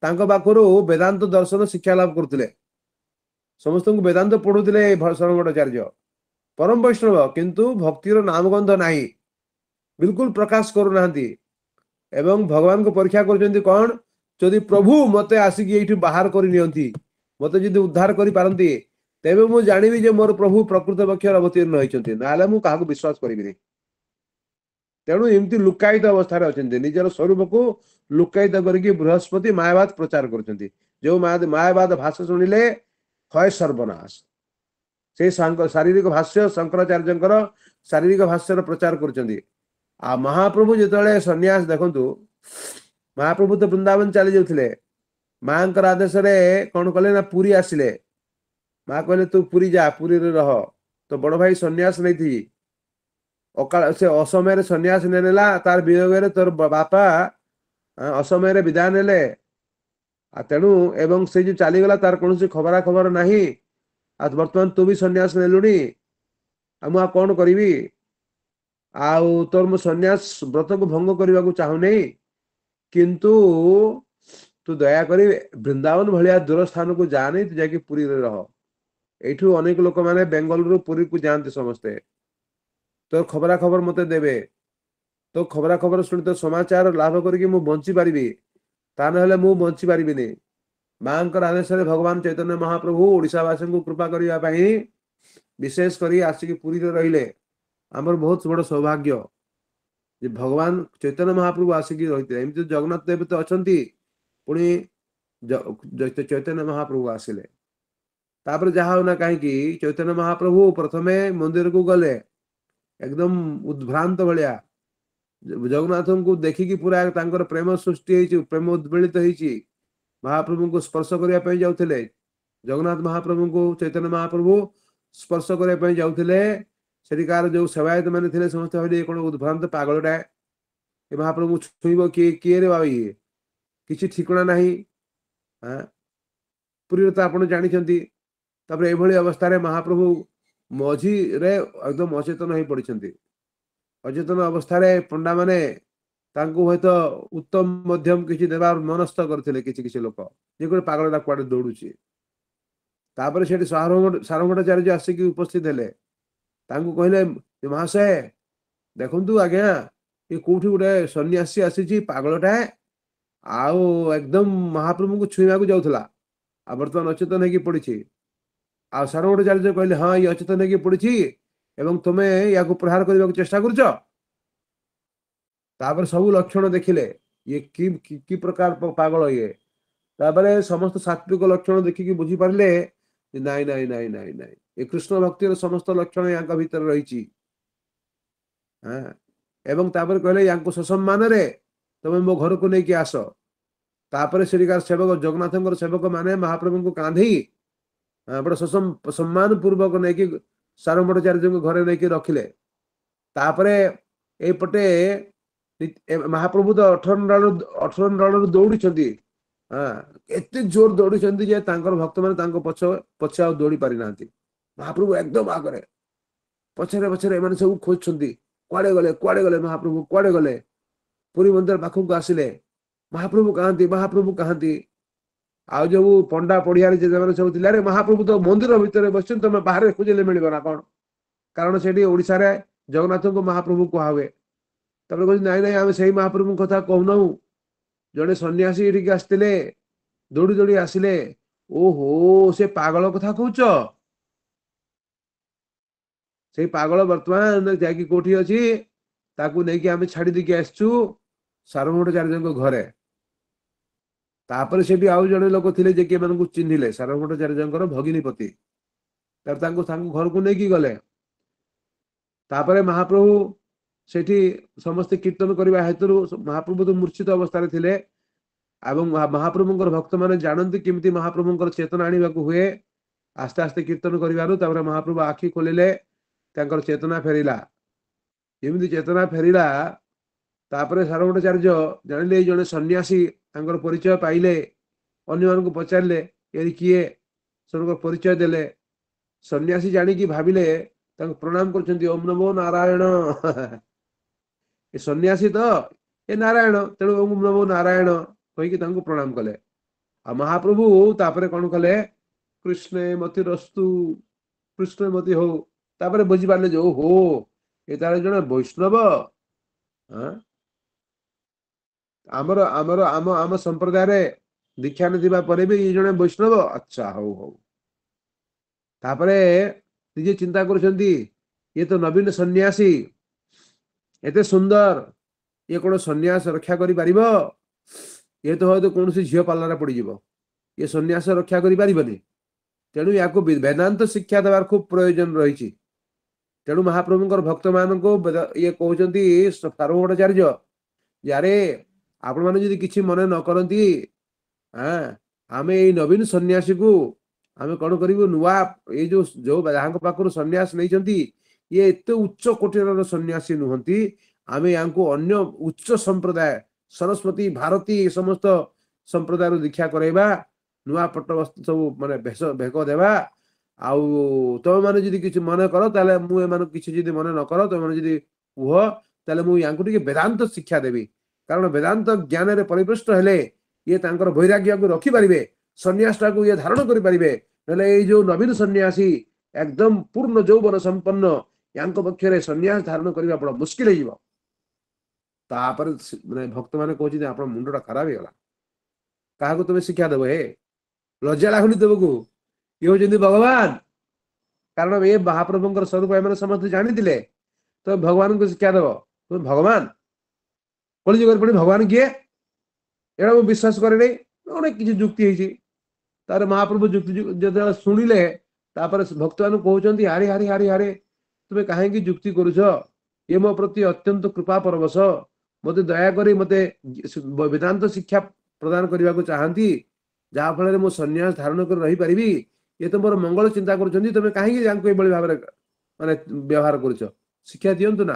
ତାଙ୍କ ପାଖରୁ ବେଦାନ୍ତ ଦର୍ଶନ ଶିକ୍ଷା ଲାଭ କରୁଥିଲେ। ସମସ୍ତଙ୍କୁ ବେଦାନ୍ତ ପଢୁଥିଲେ ସାର୍ବଭୌମ ଭଟ୍ଟାଚାର୍ଯ୍ୟ। ପରମ ବୈଷ୍ଣବ, କିନ୍ତୁ ଭକ୍ତିର ନାମଗନ୍ଧ ନାହିଁ, ବିଲକୁଲ ପ୍ରକାଶ କରୁନାହାନ୍ତି। ଏବଂ ଭଗବାନଙ୍କୁ ପରୀକ୍ଷା କରୁଛନ୍ତି କଣ? ଯଦି ପ୍ରଭୁ ମତେ ଆସିକି ଏଇଠି ବାହାର କରି ନିଅନ୍ତି, ମତେ ଯଦି ଉଦ୍ଧାର କରିପାରନ୍ତି, ତେବେ ମୁଁ ଜାଣିବି ଯେ ମୋର ପ୍ରଭୁ ପ୍ରକୃତ ପକ୍ଷରେ ଅବତୀର୍ଣ୍ଣ ହେଇଛନ୍ତି, ନହେଲେ ମୁଁ କାହାକୁ ବିଶ୍ୱାସ କରିବିନି। ତେଣୁ ଏମିତି ଲୁକାୟିତ ଅବସ୍ଥାରେ ଅଛନ୍ତି, ନିଜର ସ୍ୱରୂପକୁ ଲୁକାୟିତ କରିକି ବୃହସ୍ପତି ମାୟାବାଦ ପ୍ରଚାର କରୁଛନ୍ତି। ଯୋଉ ମାୟାବାଦ ଭାଷା ଶୁଣିଲେ ହୟ ସର୍ବନାଶ। ସେଇ ଶାରୀରିକ ଭାଷ୍ୟ ଶଙ୍କରାଚାର୍ଯ୍ୟଙ୍କର ଶାରୀରିକ ଭାଷ୍ୟର ପ୍ରଚାର କରୁଛନ୍ତି। ଆଉ ମହାପ୍ରଭୁ ଯେତେବେଳେ ସନ୍ନ୍ୟାସ, ଦେଖନ୍ତୁ ମହାପ୍ରଭୁ ତ ବୃନ୍ଦାବନ ଚାଲି ଯାଉଥିଲେ, ମାଙ୍କର ଆଦେଶରେ କଣ କଲେ ନା ପୁରୀ ଆସିଲେ। ମା କହିଲେ ତୁ ପୁରୀ ଯା, ପୁରୀରେ ରହ, ତ ବଡ ଭାଇ ସନ୍ନ୍ୟାସ ନେଇଥିବି। ଅକାଳ ସେ ଅସମୟରେ ସନ୍ନ୍ୟାସ ନେଲା, ତାର ବିୟୋଗରେ ତୋର ବାପା ଅସମୟରେ ବିଦାୟ ନେଲେ। ଆଉ ତେଣୁ ଏବଂ ସେ ଯୋଉ ଚାଲିଗଲା, ତାର କୌଣସି ଖବରା ଖବର ନାହିଁ। ଆଉ ବର୍ତ୍ତମାନ ତୁ ବି ସନ୍ନ୍ୟାସ ନେଲୁଣି, ଆଉ ମୁଁ ଆଉ କଣ କରିବି? ଆଉ ତୋର ମୁଁ ସନ୍ନ୍ୟାସ ବ୍ରତକୁ ଭଙ୍ଗ କରିବାକୁ ଚାହୁଁନି, କିନ୍ତୁ ତୁ ଦୟାକରି ବୃନ୍ଦାବନ ଭଳିଆ ଦୂର ସ୍ଥାନକୁ ଯାଆନି, ତୁ ଯାଇକି ପୁରୀରେ ରହ। ଏଇଠୁ ଅନେକ ଲୋକମାନେ ବେଙ୍ଗଲରୁ ପୁରୀକୁ ଯାଆନ୍ତି ସମସ୍ତେ। ତୋର ଖବରା ଖବର ମତେ ଦେବେ, ତୋ ଖବରା ଖବର ଶୁଣି ତ ସମାଚାର ଲାଭ କରିକି ମୁଁ ବଞ୍ଚି ପାରିବି, ତା ନହେଲେ ମୁଁ ବଞ୍ଚି ପାରିବିନି। ମାଙ୍କର ଆଦେଶରେ ଭଗବାନ ଚୈତନ୍ୟ ମହାପ୍ରଭୁ ଓଡିଶା ବାସୀଙ୍କୁ କୃପା କରିବା ପାଇଁ ବିଶେଷ କରି ଆସିକି ପୁରୀରେ ରହିଲେ। ଆମର ବହୁତ ବଡ ସୌଭାଗ୍ୟ ଯେ ଭଗବାନ ଚୈତନ୍ୟ ମହାପ୍ରଭୁ ଆସିକି ରହିଥିଲେ। ଏମିତି ଜଗନ୍ନାଥ ଦେବ ତ ଅଛନ୍ତି, ପୁଣି ଚୈତନ୍ୟ ମହାପ୍ରଭୁ ଆସିଲେ। ତାପରେ ଯାହା ହଉନା କାହିଁକି, ଚୈତନ୍ୟ ମହାପ୍ରଭୁ ପ୍ରଥମେ ମନ୍ଦିରକୁ ଗଲେ ଏକଦମ ଉଦ୍ଭ୍ରାନ୍ତ ଭଳିଆ। ଜଗନ୍ନାଥଙ୍କୁ ଦେଖିକି ପୁରା ତାଙ୍କର ପ୍ରେମ ସୃଷ୍ଟି ହେଇଛି, ପ୍ରେମ ଉଦ୍ବେଳିତ ହେଇଛି। ମହାପ୍ରଭୁଙ୍କୁ ସ୍ପର୍ଶ କରିବା ପାଇଁ ଯାଉଥିଲେ। ଜଗନ୍ନାଥ ମହାପ୍ରଭୁଙ୍କୁ ଚୈତନ୍ୟ ମହାପ୍ରଭୁ ସ୍ପର୍ଶ କରିବା ପାଇଁ ଯାଉଥିଲେ। ସେଠିକାର ଯୋଉ ସେବାୟତ ମାନେ ଥିଲେ ସମସ୍ତେ ଭାବିଲେ କଣ ଉଦ୍ଭ୍ରାନ୍ତ ପାଗଳଟା, ଏ ମହାପ୍ରଭୁ ଛୁଇଁବ କିଏ? କିଏ ରେ ବାବା ଇଏ? କିଛି ଠିକଣା ନାହିଁ। ପୁରୀରେ ତ ଆପଣ ଜାଣିଛନ୍ତି। ତାପରେ ଏଇଭଳି ଅବସ୍ଥାରେ ମହାପ୍ରଭୁ ମଝିରେ ଏକଦମ ଅଚେତନ ହେଇ ପଡିଛନ୍ତି। ଅଚେତନ ଅବସ୍ଥାରେ ପଣ୍ଡା ମାନେ ତାଙ୍କୁ ହୁଏତ ଉତ୍ତମ ମଧ୍ୟମ କିଛି ଦେବାର ମନସ୍ଥ କରିଥିଲେ କିଛି କିଛି ଲୋକ, ଯେ ଗୋଟେ ପାଗଳଟା କୁଆଡେ ଦୌଡୁଛି। ତାପରେ ସେଠି ସାର୍ବଭୌମ ଭଟ୍ଟାଚାର୍ଯ୍ୟ ଆସିକି ଉପସ୍ଥିତ ହେଲେ। ତାଙ୍କୁ କହିଲେ ମହାଶୟ ଦେଖନ୍ତୁ ଆଜ୍ଞା, ये कोठी गोटे सन्यासी आसी पागलटा आउ एकदम महाप्रभु को छुईवा को जाऊला आ बर्तमान अचेतन होगी पड़ी आ सारंगचार्य कहले हाँ ये अचेतन होगी पड़ी एवं तुमे या प्रहार करने को चेष्टा कर सब लक्षण देखिले ये कि प्रकार पागल ये तापर समस्त सात्विक लक्षण देखिकी बुझी पारे नाई नाई नाई नाई नाई ये कृष्ण भक्तिर समस्त लक्षण या भीतर रही एवं तापर कहले या ससम्मान रे तुम मो घर को लेकिन आस तापर श्रीकार सेवक जगन्नाथ सेवक माने महाप्रभु को कांधी बड़ा सम्मान पूर्वक नहीं सारंगचार्य घरे नहीं रखिले तापर एपटे महाप्रभु तो 18 रन दौड़ी एत जोर दौड़ी भक्त मैंने पछे दौड़ी पारि ना महाप्रभु एकदम आगे पछरे पछरे एम सब खोज कुआड़े गले महाप्रभु कुआड़े गले पुरी मंदिर पाखक आसिले महाप्रभु कहती आ जो पंडा पड़िया सब थे महाप्रभु तो मंदिर भितर बस तुम बाहर खोजिले मिल ना कौन कारण से ओडिशा रे जगन्नाथ को महाप्रभु कह हुए कहते नाई नाई आम से महाप्रभु कथा कहूना जड़े सन्यासी ये आसते दौड़ी दौड़ी आसिले ओहो से पागल कथा कौच से पागल बर्तमान जाकि कोठी अच्छी ताकू नहीं आम छाड़ी देकी आसचु सारंगचार्य घरे तापर से आउ जड़े लोक थे जे कि चिन्हिले सारंगचार्य भगिनीपति घर को लेकिन गले तापर महाप्रभु सेठी समस्त कीर्तन करने हेतु महाप्रभु तो मूर्छित अवस्था थे महाप्रभु भक्त मैंने जानती केमती महाप्रभु चेतना आने हुए आस्ते आस्ते कीर्तन कर महाप्रभु आखि खोलिले चेतना फेरिला जमी चेतना फेरिला तापर सारंगचार्य जानिले जड़े सन्यासी परिचय पाइले अन्य पचारे ये किए सब परिचय देले सन्यासी जानिकी भाविले प्रणाम कर ओम नमो नारायण ये सन्यासी तो ये नारायण तेणु ओम नमो नारायण कहीकि प्रणाम कले आ महाप्रभु तापर कौन कले कृष्ण मतिरस्तु कृष्ण मति हो तापर बुझी पारे जो हो ये तार जन वैष्णव आमर आमर आम आम संप्रदाय रे दीक्षा नहीं पर भी ये जने वैष्णव अच्छा हो तापरे निजे चिंता करुछंती ये तो नवीन सन्यासी एते सुंदर ये कौन सन्यास रक्षा करि पारिबो ये तो हयतो कौन सी झील पालना पड़ जाव ये सन्यास रक्षा करि पारिबनी तेणु या वेदांत शिक्षा देवार खूब प्रयोजन रही तेणु महाप्रभु भक्त मान को ये कहते सारंगचार्य यारे आपण मैंने किसी मन न करती आम ये नवीन सन्यासी को आम कौन करूँ नुआ ये जो पाखर सन्यास नहीं ये एत उच्च कोटीर सन्यासी नुहति आम या अन्य उच्च संप्रदाय सरस्वती भारती समस्त संप्रदाय दीक्षा करवा नुआ पट्ट वस्त्र सब माने भेक देवा आउ तुम मैंने किसी मन कर ताले मुझे किसी मन न कर तुम मैंने कह ताले मुझे वेदांत शिक्षा देवी कारण वेदांत ज्ञान रे परिपृष्ट हेले ये तांकर वैराग्य को रखिपारे सन्यासटा को ये धारण करें ये जो नवीन सन्यासी एकदम पूर्ण यौवन संपन्न या पक्षे सन्यास धारण करने बड़ा मुस्किल माने भक्त मैंने कहते आप मुंडा खराब होगा क्या तुम शिक्षा देव हे लज्जा लगुनि तुमको ये हूँ भगवान कारण ये महाप्रभु स्वरूप एम समस्त जानी तो भगवान को शिक्षा देव तुम भगवान कल जुग पुणी भगवान किए एटा मुझे विश्वास करे नहीं अनेक किसी जुक्ति तार महाप्रभु जुक्ति जो शुणिले भक्त मान कहते हारे हारे हारे हारे तुम्हें कहीं जुक्ति करुछ ये मो प्रति अत्यंत कृपा परवश मत दयाकोरी मत वेदांत शिक्षा प्रदान करने को चाहती जहाँफल मो सन्यास धारण कर रही पारि ये तो मोर मंगल चिंता कर तुम्हें कहीं भाव माने व्यवहार कर शिक्षा दिंतु ना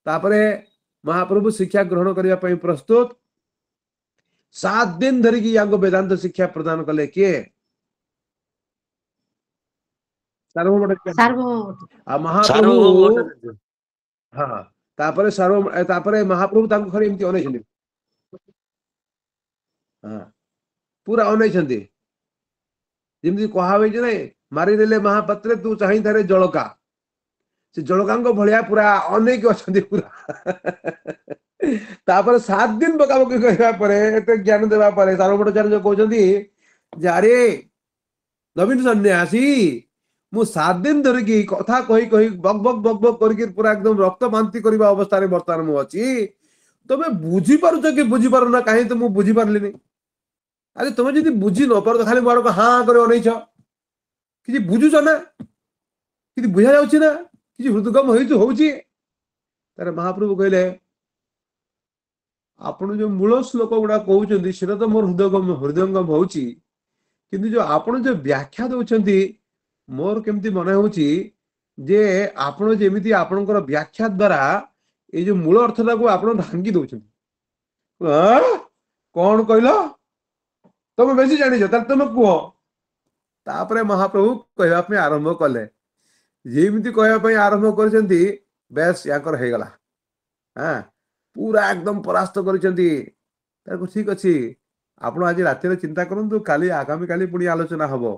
तापरे महाप्रभु शिक्षा ग्रहण करने प्रस्तुत 7 दिन धरिकी या वेदांत शिक्षा प्रदान कले किए महाप्रभु हाँ तापरे महाप्रभु खरे एमती अनै हाँ पूरा अनै जमी कहा मारिदेले महापात्रे तू चाहे थारे जलका से जलकांग भलिया पूरा अनेक अच्छा पूरा तापर 7 दिन पकापकी करबा परे एते ज्ञान देबा परे सार्वभौमाचार्य कहउछंती जारे नवीन सन्यासी मु 7 दिन धरिकी कथा कही कही बक बक बक बक करके पूरा एकदम रक्त बांति करबा अवस्था रे वर्तमान मु अछि तबे बुझी पारुछ कि बुझी पारु ना काहे तो मु बुझी पारलिनी अरे तुम जदि बुझी न पार तो खाली मार को हां करे अनैछ कि बुझुछ ना कि बुझा जाउछि ना कि हृदयगम होउछि तारे महाप्रभु कहले आपण जो मूल श्लोक गुड़ा कहउछंती सेटा तो मोर हृदयंगम होउछि किंतु जो आपण जो व्याख्या दउछंती मोर केमती मन होउछि जे आपण जेमिति आपणकर व्याख्या द्वारा ए जो मूल अर्थटा को आपण भांगी दउछंती कौन कहलो तुम बेसी जानिछ त तुम कुह तापरे महाप्रभु कहबा पे आरंभ कले जेमिति कहबा पे आरंभ करछंती बेस याकर हे गला हां पूरा एकदम परास्त करछंती ताको ठीक अछि आपण आज राति रे चिंता करंतु काली आगामी काली पुणी आलोचना हबो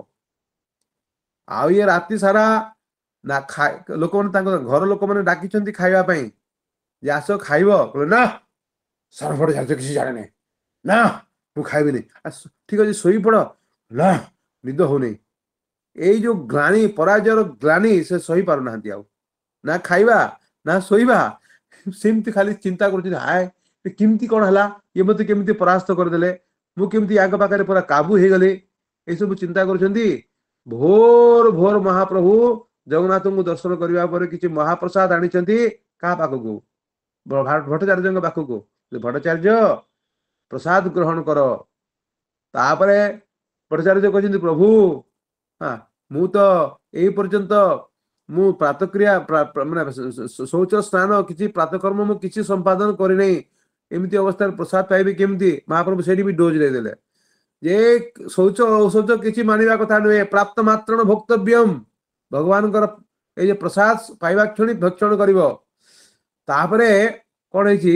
आ ये राति सारा ना खाय लोक मन ताको घर लोक मन डाकी छंती खाइबा पई जे आसो खाइबो कहले ना सरफड़ जाते किसी जाने नहीं ना मु खाइबी नहीं ठीक अछि सोई पड़ ना निद हो नहीं ए जो ग्लानी पराजयर ग्लानी से सही पार नाहंती आ ना खाइबा ना सोईबा सेमती खाली चिंता कर हाय केमती कौन हला ये मत केमती परास्त कर देले मु केमती आग पाखरे पूरा काबू हे गले ए सब चिंता करछंती भोर भोर महाप्रभु जगन्नाथ को दर्शन करबा पर किछि महाप्रसाद आनिछंती का पाखकू भट्टाचार्य पाखकू भट्टाचार्य प्रसाद ग्रहण कर तापरे भट्टाचार्य कहछंती प्रभु हां मु तो एई पर्यंत मु प्रातक्रिया माने शौच स्नान किछि प्रातकर्म मु किछि संपादन करि नै एमिति अवस्था प्रसाद पाइबे केमति महाप्रभु सेठी भी डोज दे देले जे शौच औषध किछि मानिबा कथा नहे प्राप्त मात्रण भोक्तव्यम भगवान कर ए जे प्रसाद पाइबा क्षणी भक्षण करिवो तापरे कोन हेछि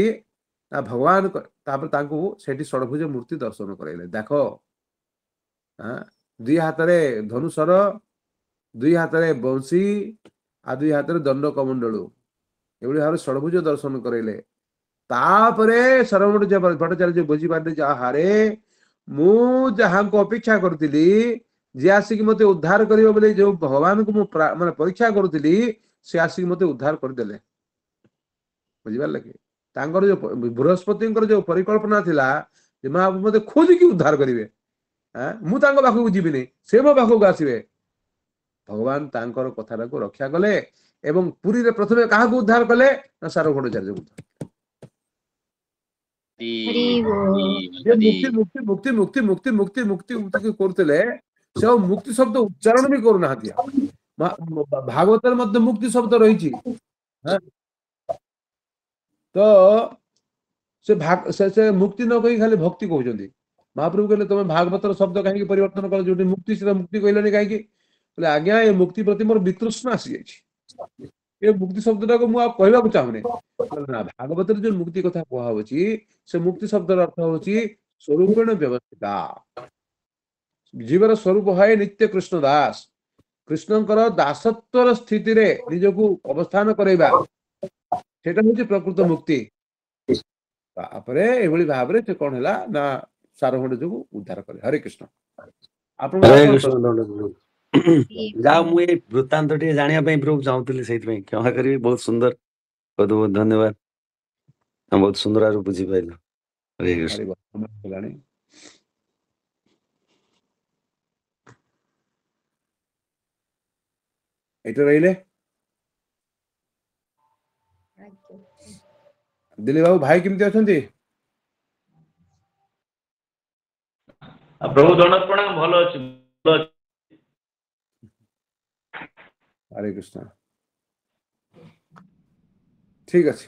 भगवान तापर तांको सेठी षडभुज मूर्ति दर्शन करैले देखो हां दुई हाथ रे धनुषर दुई हाथ रे बंशी आ दुई हाथ रे दंड कमंडलू एवढे हारे षडभुज दर्शन करैले तापरे भट्टाचार्य बुझी पारे जा हारे मु जहां को अपेक्षा करथिली जे आसिक मते उद्धार करियो बोले जो भगवान को माने परीक्षा करथिली से आसिक मते उद्धार कर देले बुझिबार लगे तांकर जो बृहस्पति जो परिकल्पना थिला जे मा मते खोज की उद्धार करिवे मु तांको पाखु जीविनी से मो पाखु आसीबे भगवान तांकर कथा को रक्षा कले एवं पुरी रे प्रथमे काहा को उद्धार कले ना सार्वभौमाचार्य को मुक्ति मुक्ति मुक्ति मुक्ति मुक्ति मुक्ति मुक्ति मुक्ति करतले से मुक्ति शब्द उच्चारण भी करू नाहतिया भागवतर मध्य मुक्ति शब्द रहिछि तो से मुक्ति न कहि खाली भक्ति कहउछंती महाप्रभु कहले तुम भागवतर शब्द कहीं परिवर्तन कर जो मुक्ति से मुक्ति कहले कहीं बोले आज्ञा ये मुक्ति प्रति मोर वितृष्णा आसी जाइछि ये मुक्ति शब्दटा को मु कहबा को चाहुने ना भागवतर जो मुक्ति कथा कहा होछि से मुक्ति शब्दर अर्थ होछि स्वरूपेण व्यवस्थिता जीवर स्वरूप है नित्य कृष्ण दास कृष्णकर दासत्वर स्थिति रे निजको अवस्थान करैबा सेटा होछि प्रकृत मुक्ति तापरे एभली भाबरे से कोन हला ना सारभौम जो उद्धार करे हरे कृष्ण आपण हरे कृष्ण जा मु ए वृत्तांत टे जानिया पई प्रभु चाहूतली सेति पई क्षमा करिवे बहुत सुंदर बहुत बहुत धन्यवाद हम बहुत सुंदर आरो बुझी पाइलो हरे कृष्ण एतो रहिले दिलीप बाबू भाई केमती अछंती प्रभु दंडक प्रणाम भलो अछि हरे कृष्ण ठीक अछि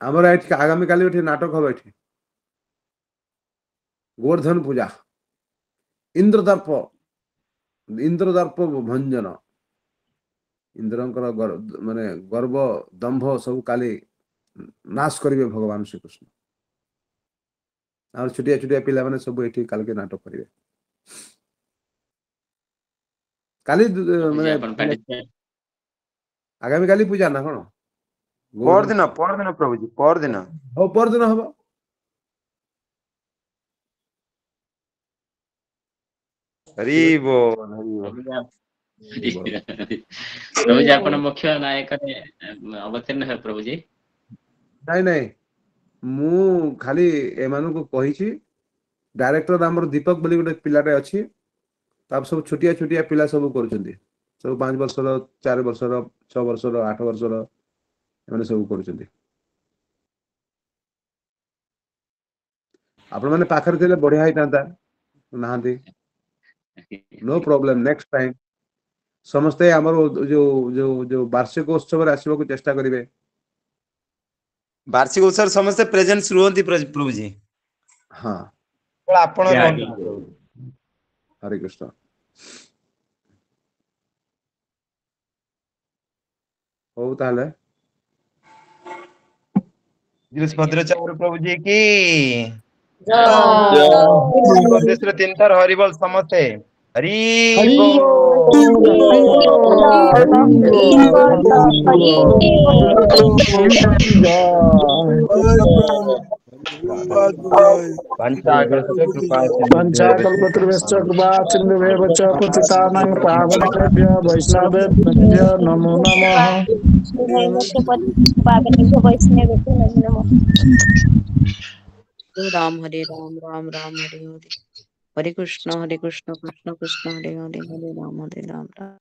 हमर एठी आगामी काली एठी नाटक हो एठी गोवर्धन पूजा इंद्रदर्प भंजन इंद्रंकर माने गर्व दंभ सब काली नाश करिवे भगवान श्री कृष्ण और छुटिया छुटिया पिला माने सब एठी काल के नाटक करिवे କାଲି ପ୍ରଭୁଜୀ ମାନେ ଆପଣ participate ଆଗାମୀ କାଲି ପୂଜା ନା କଣ? ପରଦିନ ପ୍ରଭୁଜୀ ପରଦିନ। ହଉ ପରଦିନ ହବ। ହରି ବୋଲ ହରି ବୋଲ। ପ୍ରଭୁଜୀ ଆପଣ ମୁଖ୍ୟ ନାୟକରେ ଅବତୀର୍ଣ୍ଣ ହେବେ ପ୍ରଭୁଜୀ। ନାଇଁ ନାଇଁ ମୁଁ ଖାଲି ଏମାନଙ୍କୁ କହିଛି। ଡାଇରେକ୍ଟର ଆମର ଦୀପକ ବୋଲି ଗୋଟେ ପିଲାଟେ ଅଛି। ତାପରେ ସବୁ ଛୋଟିଆ ଛୋଟିଆ ପିଲା ସବୁ କରୁଛନ୍ତି। ସବୁ 5 ବର୍ଷର 4 ବର୍ଷର 6 ବର୍ଷର 8 ବର୍ଷର ଏମାନେ ସବୁ କରୁଛନ୍ତି। ଆପଣ ମାନେ ପାଖରେ ଥିଲେ ବଢିଆ ହେଇଥାନ୍ତା। ନାହାନ୍ତି। नो ପ୍ରୋବ୍ଲେମ ନେକ୍ସଟ ଟାଇମ ସମସ୍ତେ ଆମର ଯୋଉ ବାର୍ଷିକ ଉତ୍ସବରେ ଆସିବାକୁ ଚେଷ୍ଟା କରିବେ। ବାର୍ଷିକ ଉତ୍ସବରେ ସମସ୍ତେ ପ୍ରେଜେନ୍ସ ରୁହନ୍ତି ପ୍ରଭୁଜୀ। ହଁ ଆପଣ ଆଜ୍ଞା, ରୁହନ୍ତୁ। ଆଜ୍ଞା। ହରେ କୃଷ୍ଣ। ହଉ ତାହେଲେ ଭଦ୍ରଚାର ପ୍ରଭୁଜୀ କି ଜୟ ଦେଶରେ 3 ଥର ହରିବଲ ସମସ୍ତେ ହରି ହରି ବୋଲ। ବୋଲ ହରି ବୋଲ ହରି ବୋଲ ହରି ବୋଲ पंचाग्रस्त कृपा पंचाकल्पतरुश्च कृपा सिन्धुभ्यः च पतितानां पावनेभ्यो वैष्णवेभ्यो नमो नमः। राम हरे राम राम राम हरे हरे हरे कृष्ण कृष्ण कृष्ण हरे हरे हरे राम राम।